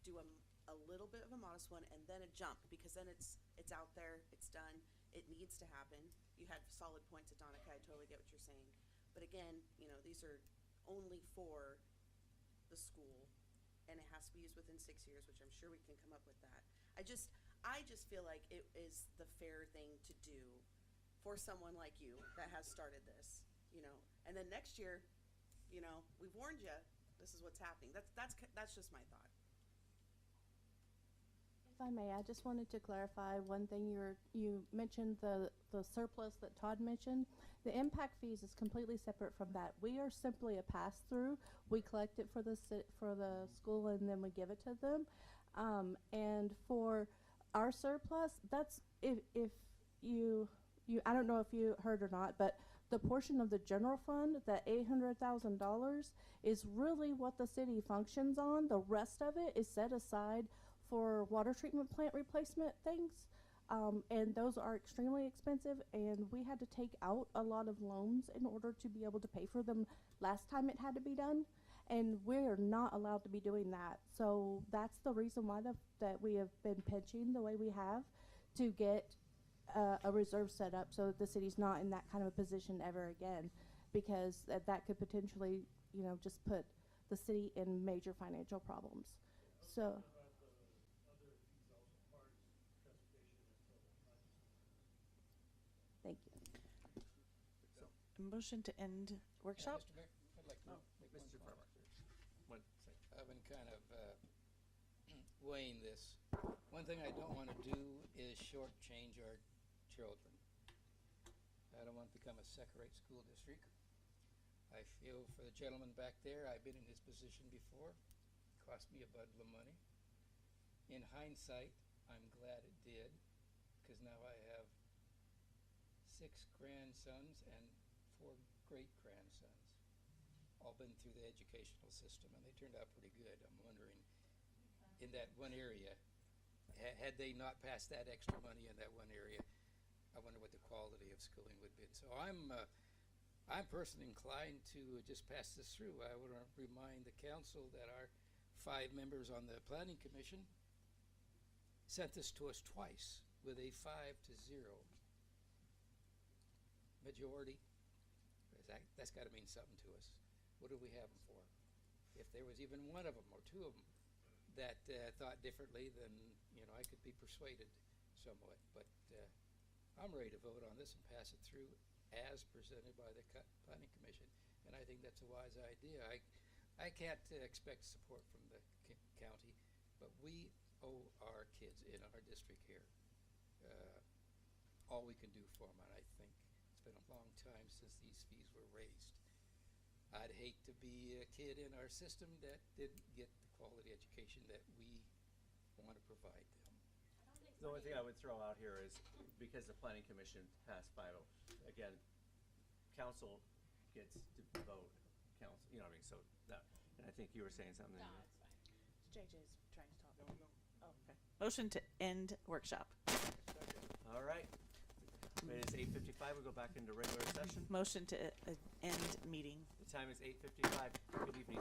do a little bit of a modest one and then a jump, because then it's out there, it's done, it needs to happen. You had solid points, Adonica, I totally get what you're saying. But again, these are only for the school, and it has to be used within 6 years, which I'm sure we can come up with that. I just feel like it is the fair thing to do for someone like you that has started this, and then next year, we've warned you, this is what's happening. That's just my thought. If I may, I just wanted to clarify one thing. You mentioned the surplus that Todd mentioned. The impact fees is completely separate from that. We are simply a pass-through. We collect it for the school and then we give it to them. And for our surplus, that's if you I don't know if you heard or not, but the portion of the general fund, that $800,000, is really what the city functions on. The rest of it is set aside for water treatment plant replacement things. And those are extremely expensive, and we had to take out a lot of loans in order to be able to pay for them last time it had to be done, and we're not allowed to be doing that. So that's the reason why that we have been pinching the way we have to get a reserve set up so that the city's not in that kind of a position ever again, because that could potentially, just put the city in major financial problems. So. Thank you. Motion to end workshop? Mr. Mayor, I'd like to make Mr. one Farmer. comment. I've been kind of weighing this. One thing I don't want to do is shortchange our children. I don't want to become a second-rate school district. I feel for the gentleman back there, I've been in his position before. It cost me a bundle of money. In hindsight, I'm glad it did, because now I have 6 grandsons and 4 great-grandsons, all been through the educational system, and they turned out pretty good. I'm wondering, in that one area, had they not passed that extra money in that one area, I wonder what the quality of schooling would be. So I'm I'm personally inclined to just pass this through. I want to remind the council that our 5 members on the planning commission sent this to us twice with a 5-0 majority. That's got to mean something to us. What do we have them for? If there was even one of them or 2 of them that thought differently, then I could be persuaded somewhat. But I'm ready to vote on this and pass it through as presented by the planning commission, and I think that's a wise idea. I can't expect support from the county, but we owe our kids in our district here all we can do for them, and I think it's been a long time since these fees were raised. I'd hate to be a kid in our system that didn't get the quality education that we want to provide them. The only thing I would throw out here is, because the planning commission passed 5-0, again, council gets to vote, council, you know what I mean, so that, and I think you were saying something. No, it's fine. JJ's trying to talk. Oh, okay. Motion to end workshop. All right. It is 8:55. We go back into regular session. Motion to end meeting. The time is 8:55. Good evening.